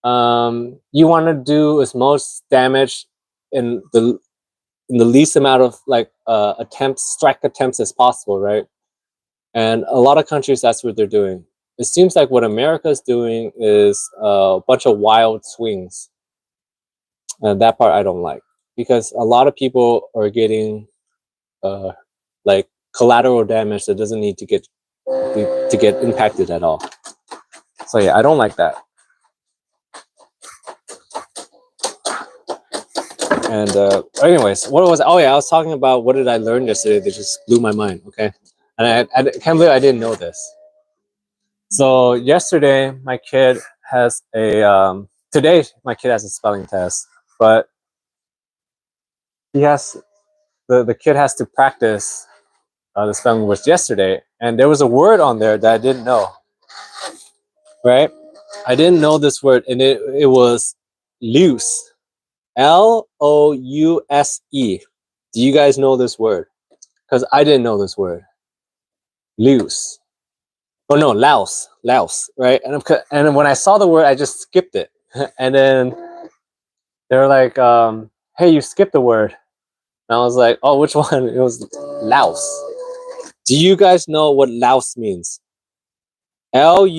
You want to do as most damage in the least amount of like strike attempts as possible, right? And a lot of countries, that's what they're doing. It seems like what America is doing is a bunch of wild swings, and that part I don't like, because a lot of people are getting like collateral damage that doesn't need to get impacted at all. So yeah, I don't like that. And anyways, what was? Oh yeah, I was talking about what did I learn yesterday that just blew my mind. Okay, and I can't believe I didn't know this. So yesterday, my kid has a today my kid has a spelling test, but the kid has to practice the spelling words yesterday, and there was a word on there that I didn't know. Right, I didn't know this word, and it was loose. Louse. Do you guys know this word? Because I didn't know this word. Loose. Oh no, louse, right? And when I saw the word, I just skipped it. And then they were like, "Hey, you skipped the word." And I was like, "Oh, which one?" It was louse. Do you guys know what louse means? Louse.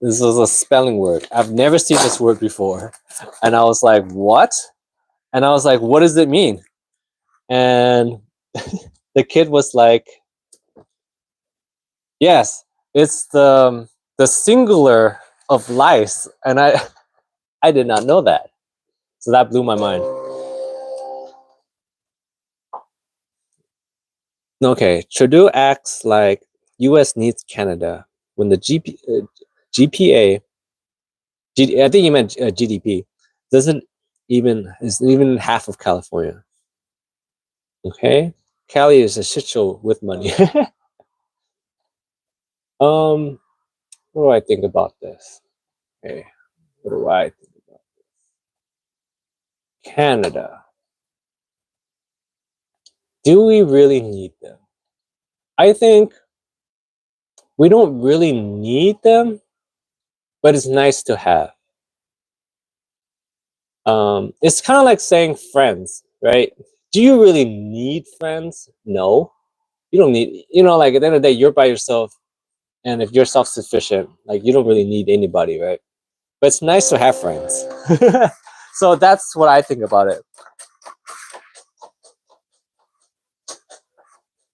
This was a spelling word. I've never seen this word before, and I was like, "What?" And I was like, what does it mean? And the kid was like, yes, it's the singular of lice. And I did not know that. So that blew my mind. Okay, Trudeau acts like US needs Canada when the GPA, I think you meant GDP, doesn't isn't even half of California. Okay, Cali is a shit show with money. What do I think about this? Okay, what do I think about Canada? Do we really need them? I think we don't really need them, but it's nice to have. It's kind of like saying friends, right? Do you really need friends? No, you don't need. Like at the end of the day, you're by yourself, and if you're self-sufficient, like you don't really need anybody, right? But it's nice to have friends. So that's what I think about it.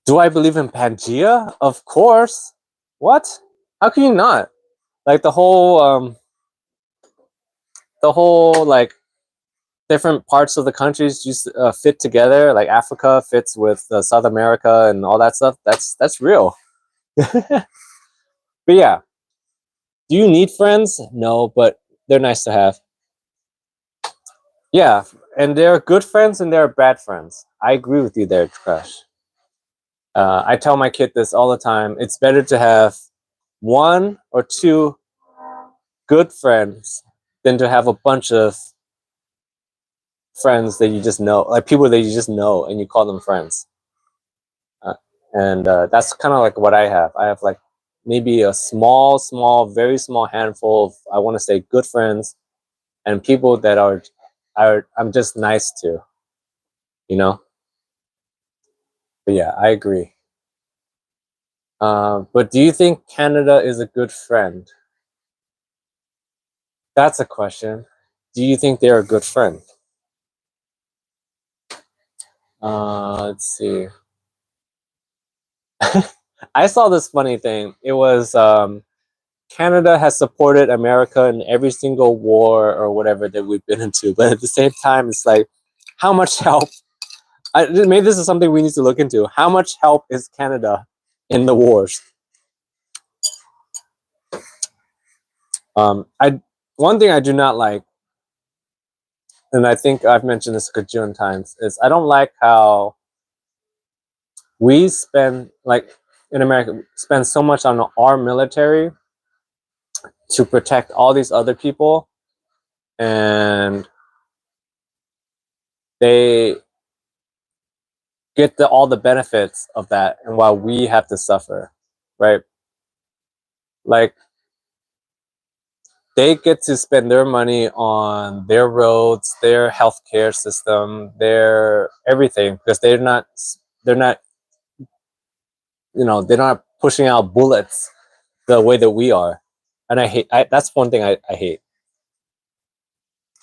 Do I believe in Pangea? Of course. What? How can you not? Like the whole like different parts of the countries just fit together. Like Africa fits with South America and all that stuff. That's real. But yeah, do you need friends? No, but they're nice to have. Yeah, and there are good friends and there are bad friends. I agree with you there, Crush. I tell my kid this all the time. It's better to have one or two good friends than to have a bunch of friends that you just know, like people that you just know and you call them friends. And that's kind of like what I have. I have like maybe a very small handful of, I want to say, good friends and people that I'm just nice to, you know. But yeah, I agree. But do you think Canada is a good friend? That's a question. Do you think they're a good friend? Let's see. I saw this funny thing. It was Canada has supported America in every single war or whatever that we've been into, but at the same time, it's like, how much help? Maybe this is something we need to look into. How much help is Canada in the wars? I One thing I do not like, and I think I've mentioned this a gajillion times, is I don't like how we spend, like in America, spend so much on our military to protect all these other people, and they get all the benefits of that, and while we have to suffer, right? Like they get to spend their money on their roads, their healthcare system, their everything, because they're not they're not pushing out bullets the way that we are. And that's one thing I hate.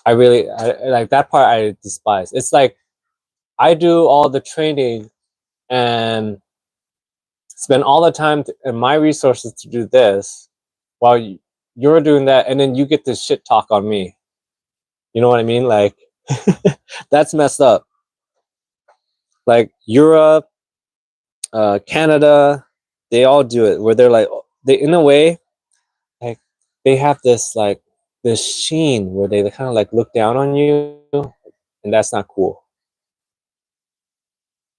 I like that part. I despise. It's like I do all the training and spend all the time and my resources to do this, while you're doing that, and then you get this shit talk on me. You know what I mean? Like that's messed up. Like Europe, Canada, they all do it where they're like, they in a way, like they have this sheen where they kind of like look down on you, and that's not cool.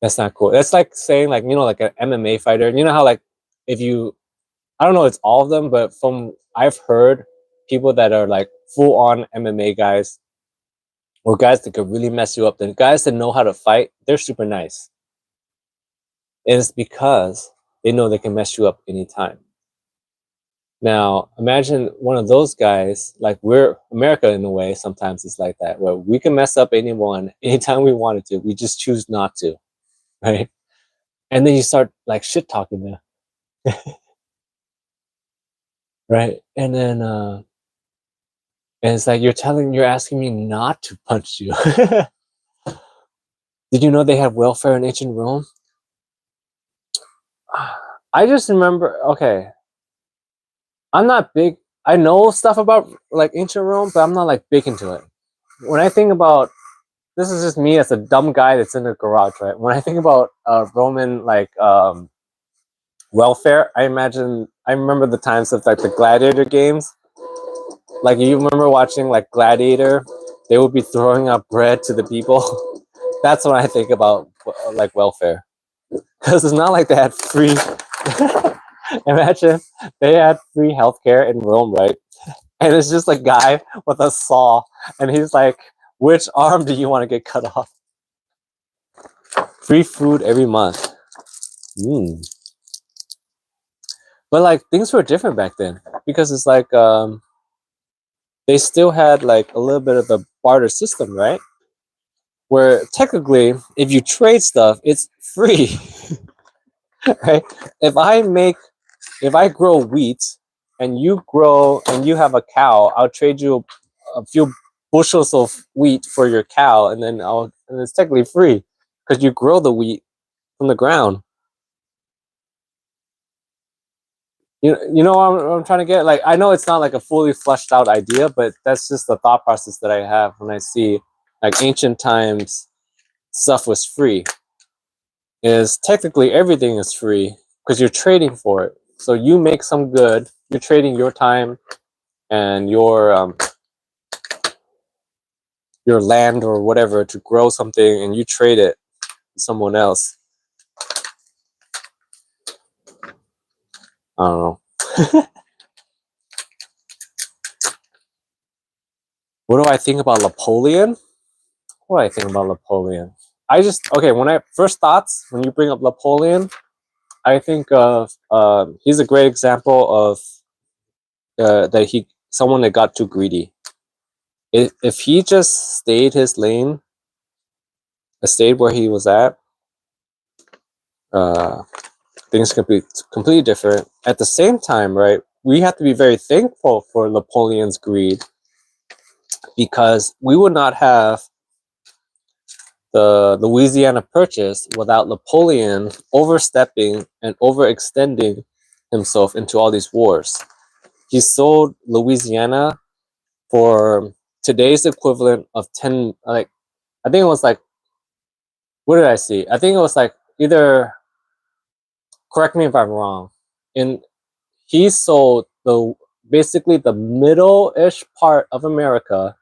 That's not cool. That's like saying, like, like an MMA fighter. You know how, like, if you, I don't know, it's all of them, but from I've heard people that are like full on MMA guys, or guys that could really mess you up. The guys that know how to fight, they're super nice. And it's because they know they can mess you up anytime. Now, imagine one of those guys, like we're America in a way, sometimes it's like that, where we can mess up anyone anytime we wanted to. We just choose not to, right? And then you start like shit talking them, right? And it's like you're asking me not to punch you. Did you know they had welfare in ancient Rome? I just remember, okay, I'm not big. I know stuff about like ancient Rome, but I'm not like big into it. When I think about, this is just me as a dumb guy that's in the garage, right? When I think about Roman like welfare, I remember the times of like the gladiator games. Like you remember watching like Gladiator, they would be throwing out bread to the people. That's what I think about like welfare, because it's not like they had free. Imagine they had free healthcare in Rome, right? And it's just a guy with a saw, and he's like, "Which arm do you want to get cut off?" Free food every month. Mm. But like things were different back then, because it's like they still had like a little bit of a barter system, right? Where technically, if you trade stuff, it's free, right? If I make, if I grow wheat and you have a cow, I'll trade you a few bushels of wheat for your cow, and and it's technically free because you grow the wheat from the ground. You know what I'm trying to get? Like, I know it's not like a fully fleshed out idea, but that's just the thought process that I have when I see like ancient times stuff was free. Is technically everything is free because you're trading for it. So you make some good, you're trading your time and your land or whatever to grow something, and you trade it to someone else. I don't know. What do I think about Napoleon? What do I think about Napoleon? I just, okay, when I first thoughts, when you bring up Napoleon, I think of he's a great example of someone that got too greedy. If he just stayed his lane, stayed where he was at, uh, things could be completely different. At the same time, right, we have to be very thankful for Napoleon's greed, because we would not have the Louisiana Purchase without Napoleon overstepping and overextending himself into all these wars. He sold Louisiana for today's equivalent of 10, like, I think it was like, what did I see? I think it was like either, correct me if I'm wrong, in he sold the basically the middle-ish part of America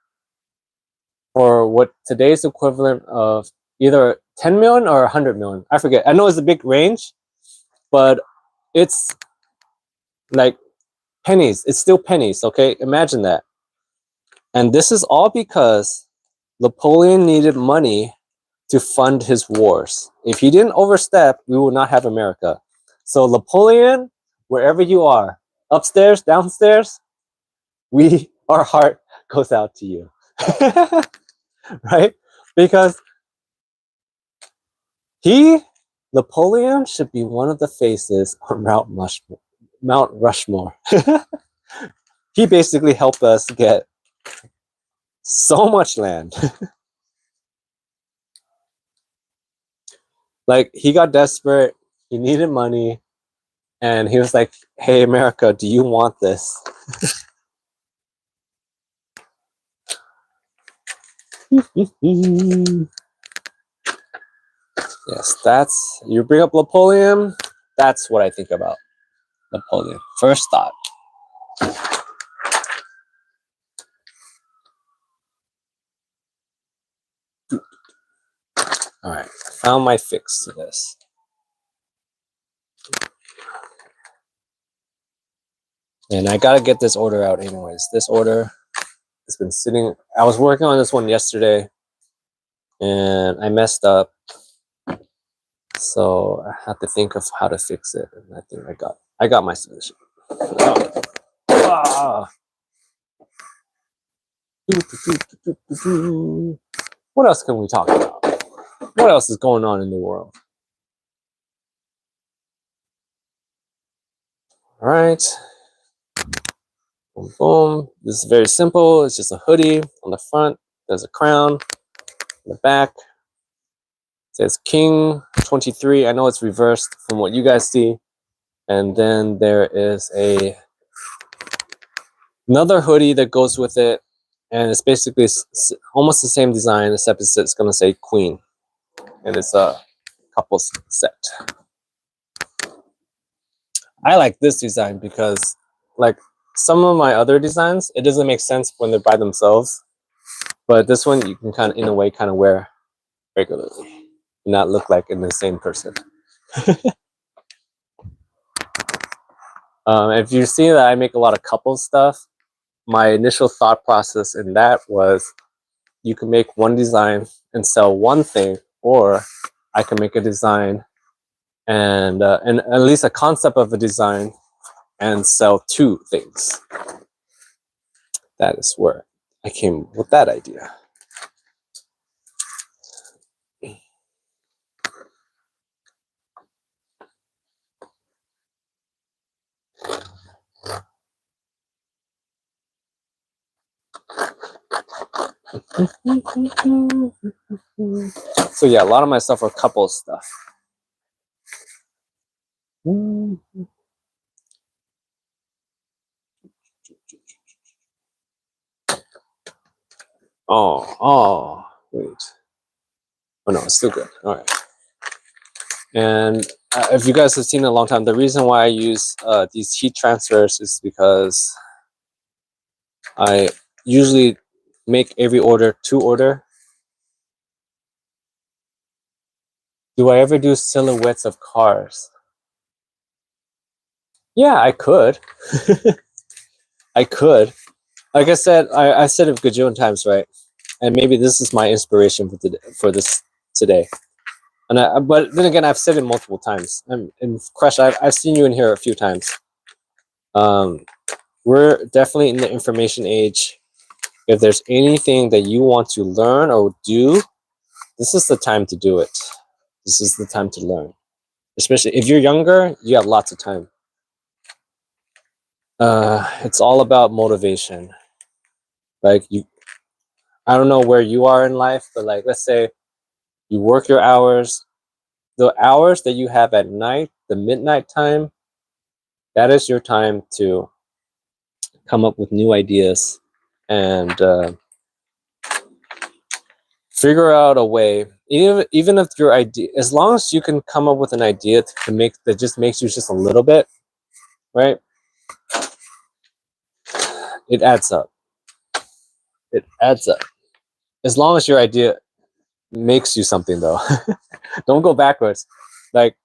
for what today's equivalent of either 10 million or 100 million. I forget. I know it's a big range, but it's like pennies. It's still pennies, okay? Imagine that. And this is all because Napoleon needed money to fund his wars. If he didn't overstep, we would not have America. So Napoleon, wherever you are, upstairs, downstairs, our heart goes out to you. Right? Because Napoleon should be one of the faces on Mount Rushmore. He basically helped us get so much land. Like, he got desperate, he needed money, and he was like, "Hey, America, do you want this?" Yes, you bring up Napoleon, that's what I think about Napoleon. First thought. All right, I found my fix to this. And I gotta get this order out anyways. This order has been sitting, I was working on this one yesterday and I messed up. So I had to think of how to fix it. And I think I got my solution. What else can we talk about? What else is going on in the world? All right. Boom, boom. This is very simple. It's just a hoodie on the front. There's a crown on the back. says King 23. I know it's reversed from what you guys see. And then there is another hoodie that goes with it, and it's basically almost the same design, except it's going to say Queen, and it's a couples set. I like this design because, like some of my other designs, it doesn't make sense when they're by themselves, but this one you can kind of, in a way, kind of wear regularly and not look like in the same person. If you see that I make a lot of couple stuff, my initial thought process in that was you can make one design and sell one thing, or I can make a design and at least a concept of a design and sell two things. That is where I came with that idea. So yeah, a lot of my stuff are couple stuff. Wait. Oh no, it's still good. All right. And if you guys have seen it a long time, the reason why I use these heat transfers is because I usually make every order to order. Do I ever do silhouettes of cars? Yeah, I could. I could. Like I said, I said it a gajillion times, right? And maybe this is my inspiration for this today. And but then again, I've said it multiple times. And Crush, I've seen you in here a few times. We're definitely in the information age. If there's anything that you want to learn or do, this is the time to do it. This is the time to learn. Especially if you're younger, you have lots of time. It's all about motivation. Like I don't know where you are in life, but like, let's say you work your hours, the hours that you have at night, the midnight time, that is your time to come up with new ideas and figure out a way. Even if your idea, as long as you can come up with an idea to make that just makes you just a little bit, right? It adds up. It adds up. As long as your idea makes you something, though. Don't go backwards. Like,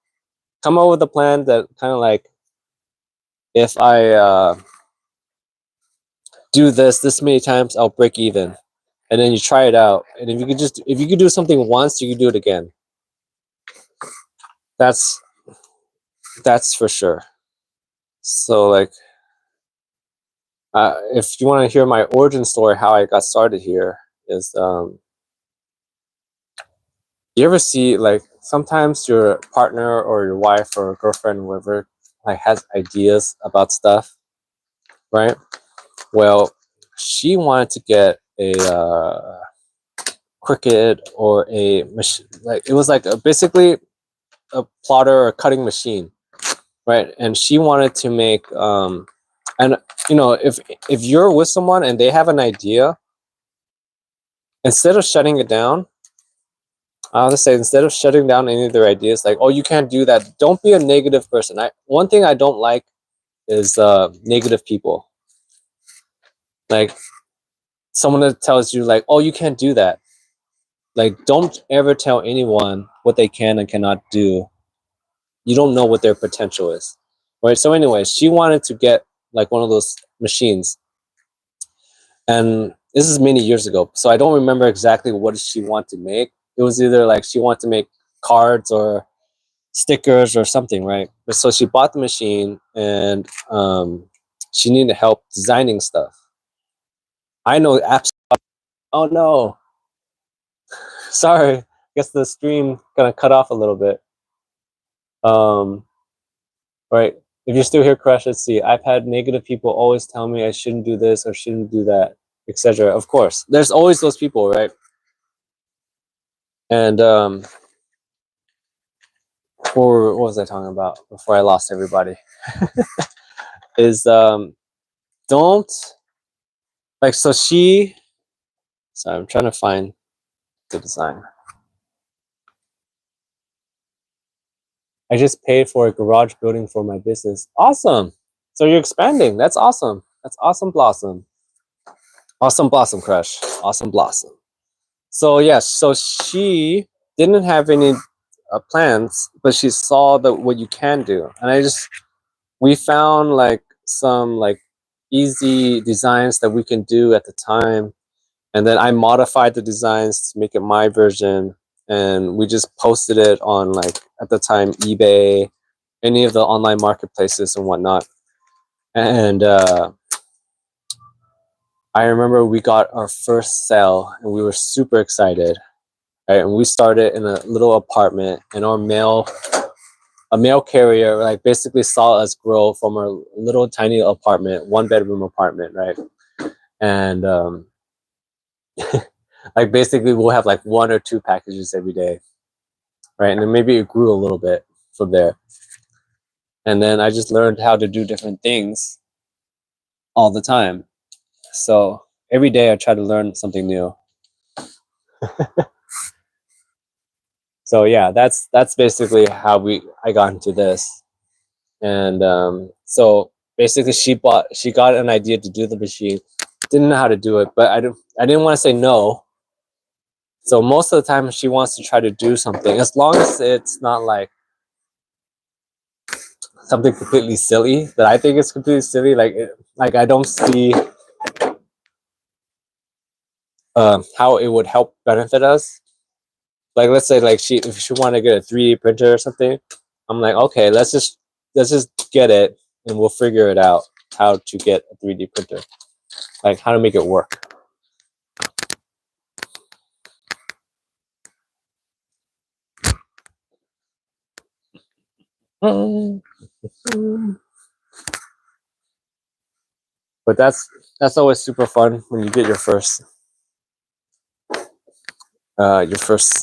come up with a plan that kind of like, if I do this many times, I'll break even. And then you try it out. And if you could do something once, you can do it again. That's for sure. So like, if you want to hear my origin story, how I got started here is, you ever see, like, sometimes your partner or your wife or girlfriend, whoever, like, has ideas about stuff, right? Well, she wanted to get a Cricut or a machine, like it was like basically a plotter or a cutting machine, right? And she wanted to make and you know, if you're with someone and they have an idea, instead of shutting it down, I would say, instead of shutting down any of their ideas, like, oh, you can't do that, don't be a negative person. One thing I don't like is negative people. Like someone that tells you like, oh, you can't do that. Like, don't ever tell anyone what they can and cannot do. You don't know what their potential is, right? So anyway, she wanted to get like one of those machines, and this is many years ago, so I don't remember exactly what she wanted to make. It was either like she wanted to make cards or stickers or something, right? But so she bought the machine, and she needed help designing stuff. I know absolutely. Oh no, sorry. I guess the stream gonna cut off a little bit. Right. If you're still here, Crush, let's see. I've had negative people always tell me I shouldn't do this or shouldn't do that, etc. Of course, there's always those people, right? And or what was I talking about before I lost everybody? Is don't like so she. So I'm trying to find the design. I just paid for a garage building for my business. Awesome. So you're expanding. That's awesome. That's awesome blossom. Awesome blossom crush. Awesome blossom. So yes, so she didn't have any plans, but she saw that what you can do, and we found like some like easy designs that we can do at the time, and then I modified the designs to make it my version, and we just posted it on like at the time eBay, any of the online marketplaces and whatnot. And I remember we got our first sale and we were super excited, right? And we started in a little apartment, and our mail carrier like basically saw us grow from our little tiny apartment, 1-bedroom apartment, right? And like basically we'll have like 1 or 2 packages every day, right? And then maybe it grew a little bit from there. And then I just learned how to do different things all the time. So every day I try to learn something new. So yeah, that's basically how I got into this. And so basically she got an idea to do the machine, didn't know how to do it, but I didn't want to say no. So most of the time she wants to try to do something, as long as it's not like something completely silly that I think is completely silly. Like I don't see how it would help benefit us. Like let's say like if she want to get a 3D printer or something, I'm like, okay, let's just get it and we'll figure it out how to get a 3D printer, like how to make it work. But that's always super fun when you get your first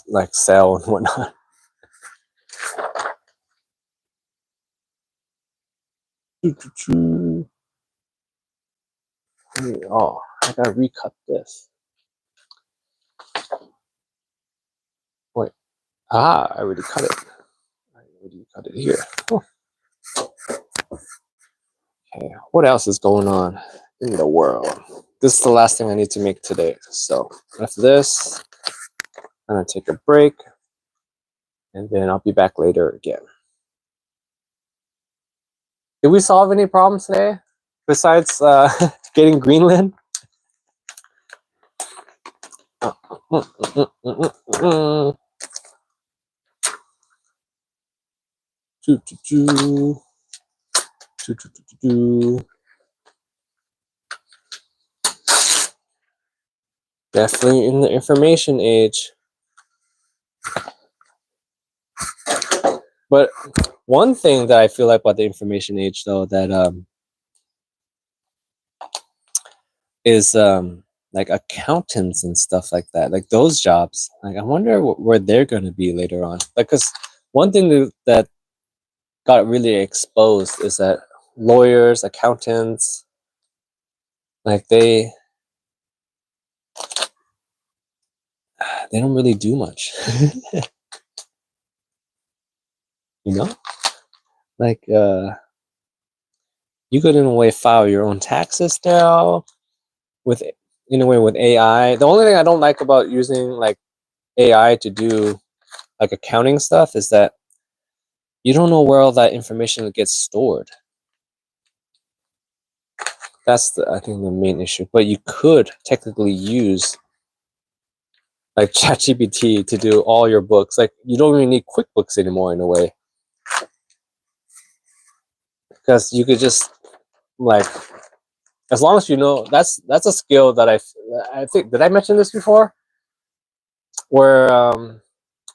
like sale and whatnot. Oh, I gotta recut this. Wait, I already cut it. I already cut it here. Oh. Okay, what else is going on in the world? This is the last thing I need to make today. So after this, I'm gonna take a break, and then I'll be back later again. Did we solve any problems today besides getting Greenland? Definitely in the information age. But one thing that I feel like about the information age, though, that is like accountants and stuff like that, like those jobs. Like I wonder where they're going to be later on. Like, because one thing that got really exposed is that lawyers, accountants, like they don't really do much. You know, like you could in a way file your own taxes now with AI. The only thing I don't like about using like AI to do like accounting stuff is that you don't know where all that information gets stored. That's I think the main issue. But you could technically use like ChatGPT to do all your books. Like you don't even need QuickBooks anymore in a way, because you could just like, as long as you know, that's a skill that I think, did I mention this before? Where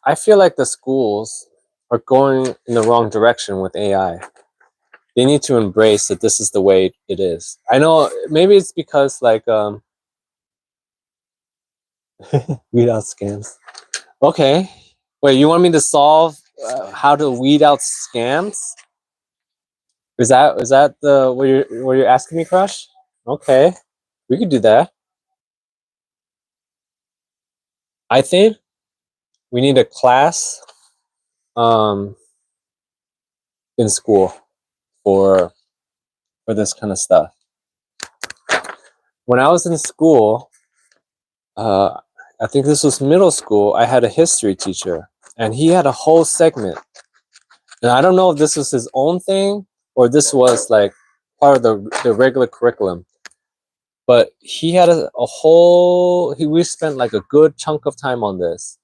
I feel like the schools are going in the wrong direction with AI. They need to embrace that this is the way it is. I know maybe it's because like weed out scams. Okay, wait, you want me to solve how to weed out scams. Is that the what you're asking me, Crush? Okay, we could do that. I think we need a class um in school for this kind of stuff. When I was in school, I think this was middle school, I had a history teacher, and he had a whole segment. And I don't know if this was his own thing or this was like part of the regular curriculum. But he had a whole, we spent like a good chunk of time on this.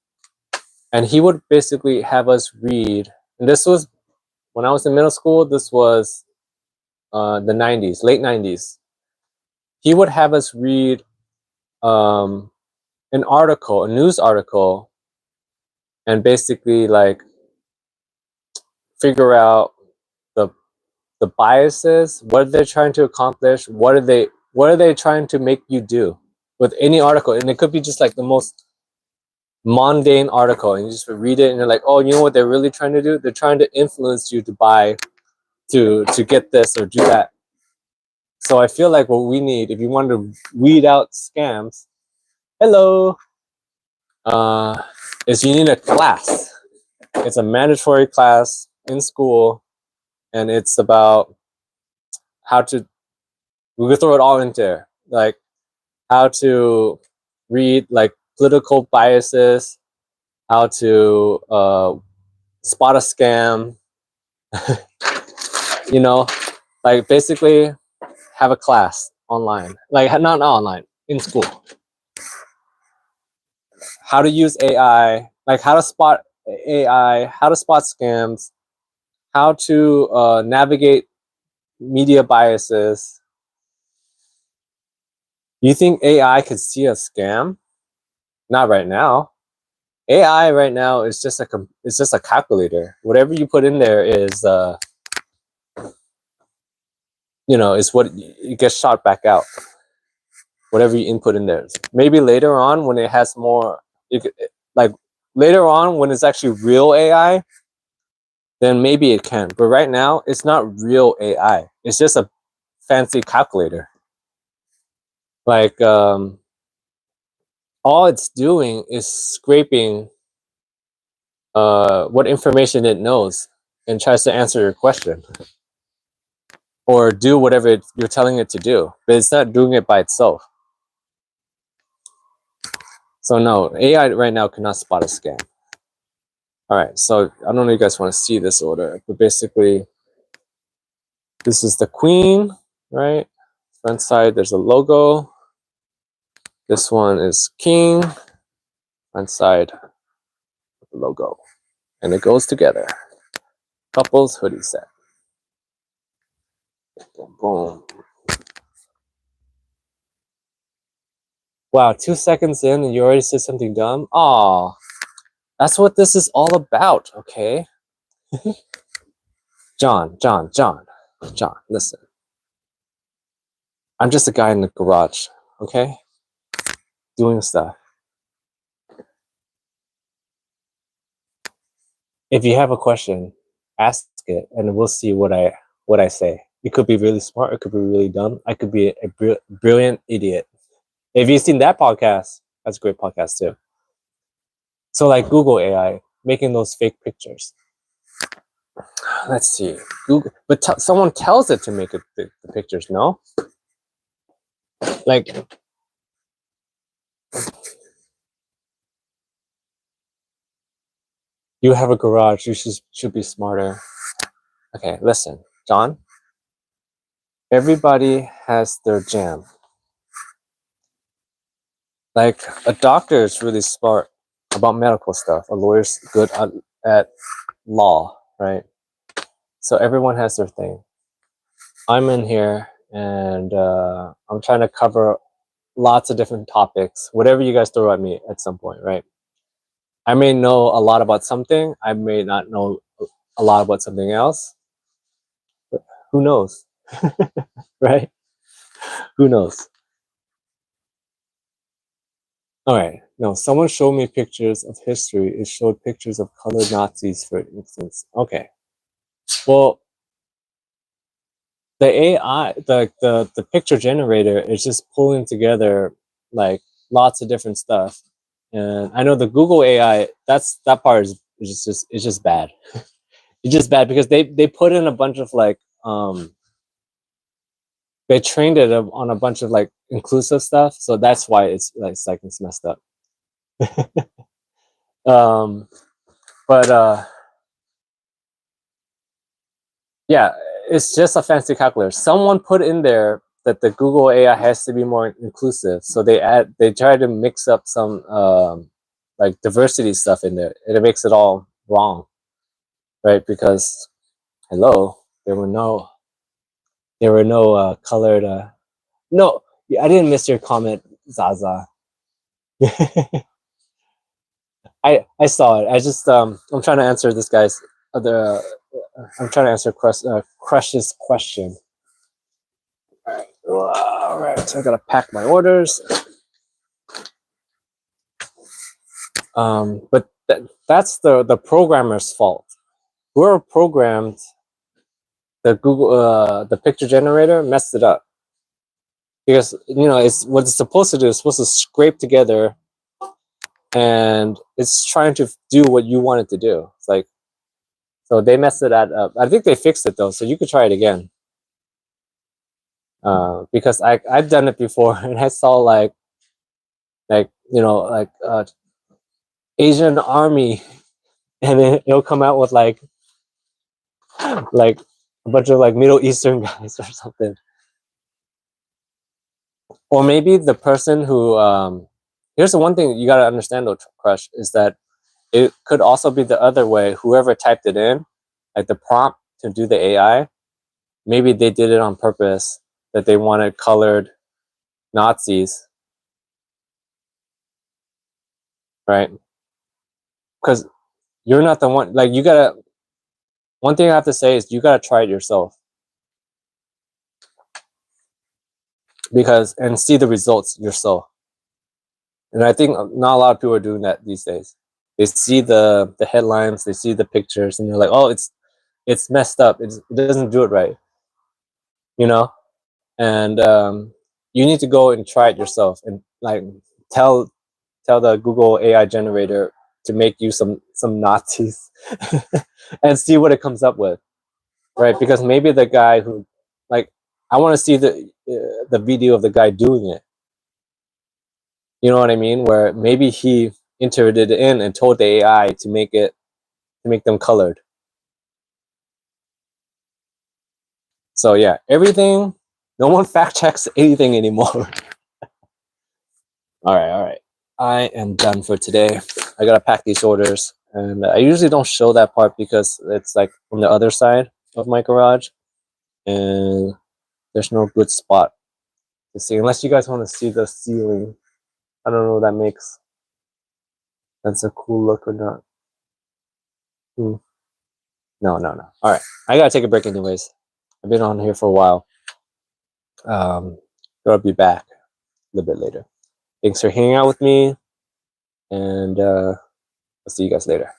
And he would basically have us read, and this was when I was in middle school, this was the 90s, late 90s. He would have us read an article, a news article, and basically like figure out the biases, what they're trying to accomplish, what are they trying to make you do with any article. And it could be just like the most mundane article, and you just read it and you're like, oh, you know what they're really trying to do? They're trying to influence you to buy, to get this or do that. So I feel like what we need, if you want to weed out scams, hello, is you need a class. It's a mandatory class in school, and it's about how to, we could throw it all in there, like how to read like political biases, how to spot a scam, you know, like basically have a class online, like not online, in school. How to use AI, like how to spot AI, how to spot scams, how to navigate media biases. You think AI could see a scam? Not right now. AI right now is just a calculator. Whatever you put in there is is what it gets shot back out. Whatever you input in there. Maybe later on when it has more, like later on when it's actually real AI, then maybe it can. But right now it's not real AI. It's just a fancy calculator. Like all it's doing is scraping what information it knows and tries to answer your question or do whatever you're telling it to do, but it's not doing it by itself. So no, AI right now cannot spot a scam. All right, so I don't know if you guys want to see this order, but basically this is the queen, right? Front side, there's a logo. This one is king, front side, logo, and it goes together. Couples hoodie set. Boom, boom. Wow, 2 seconds in and you already said something dumb? Aw, that's what this is all about, okay? John, listen. I'm just a guy in the garage, okay? Doing stuff. If you have a question, ask it and we'll see what I say. It could be really smart, it could be really dumb. I could be a brilliant idiot. If you've seen that podcast, that's a great podcast too. So like Google AI, making those fake pictures. Let's see, Google, but someone tells it to make the pictures, no? Like, you have a garage, you should be smarter. Okay, listen, John. Everybody has their jam. Like, a doctor is really smart about medical stuff. A lawyer's good at law, right? So everyone has their thing. I'm in here and I'm trying to cover lots of different topics, whatever you guys throw at me at some point, right? I may know a lot about something, I may not know a lot about something else, but who knows? Right? Who knows? All right, No, someone showed me pictures of history. It showed pictures of colored Nazis, for instance. Okay. Well, the AI, the picture generator is just pulling together like lots of different stuff. And I know the Google AI, that part is just it's just bad. It's just bad because they put in a bunch of like they trained it on a bunch of like inclusive stuff, so that's why it's messed up. um but yeah, it's just a fancy calculator. Someone put in there that the Google AI has to be more inclusive, so they try to mix up some like diversity stuff in there, and it makes it all wrong, right? Because hello, there were no colored no, I didn't miss your comment, Zaza. I saw it. I just I'm trying to answer this guy's other I'm trying to answer Crush's question. All right, so I gotta pack my orders. But that's the programmer's fault. Whoever programmed the Google the picture generator messed it up, because it's what it's supposed to do. It's supposed to scrape together, and it's trying to do what you want it to do. It's like, so they messed it up. I think they fixed it though, so you could try it again. Because I've done it before, and I saw like Asian army, and then it'll come out with like a bunch of like Middle Eastern guys or something. Or maybe the person who here's the one thing you got to understand though, Crush, is that it could also be the other way. Whoever typed it in, like the prompt to do the AI, maybe they did it on purpose, that they wanted colored Nazis, right? Because you're not the one. Like, you gotta, one thing I have to say is you gotta try it yourself, and see the results yourself. And I think not a lot of people are doing that these days. They see the headlines, they see the pictures, and they're like, "Oh, it's messed up. It doesn't do it right," you know. And you need to go and try it yourself, and like tell the Google AI generator to make you some Nazis, and see what it comes up with, right? Because maybe the guy who, like, I want to see the video of the guy doing it. You know what I mean? Where maybe he entered it in and told the AI to make them colored. So yeah, everything. No one fact checks anything anymore. All right. I am done for today. I gotta pack these orders, and I usually don't show that part because it's like on the other side of my garage, and there's no good spot to see unless you guys want to see the ceiling. I don't know if that makes that's a cool look or not. No. All right, I gotta take a break anyways. I've been on here for a while. I'll be back a little bit later. Thanks for hanging out with me, and I'll see you guys later.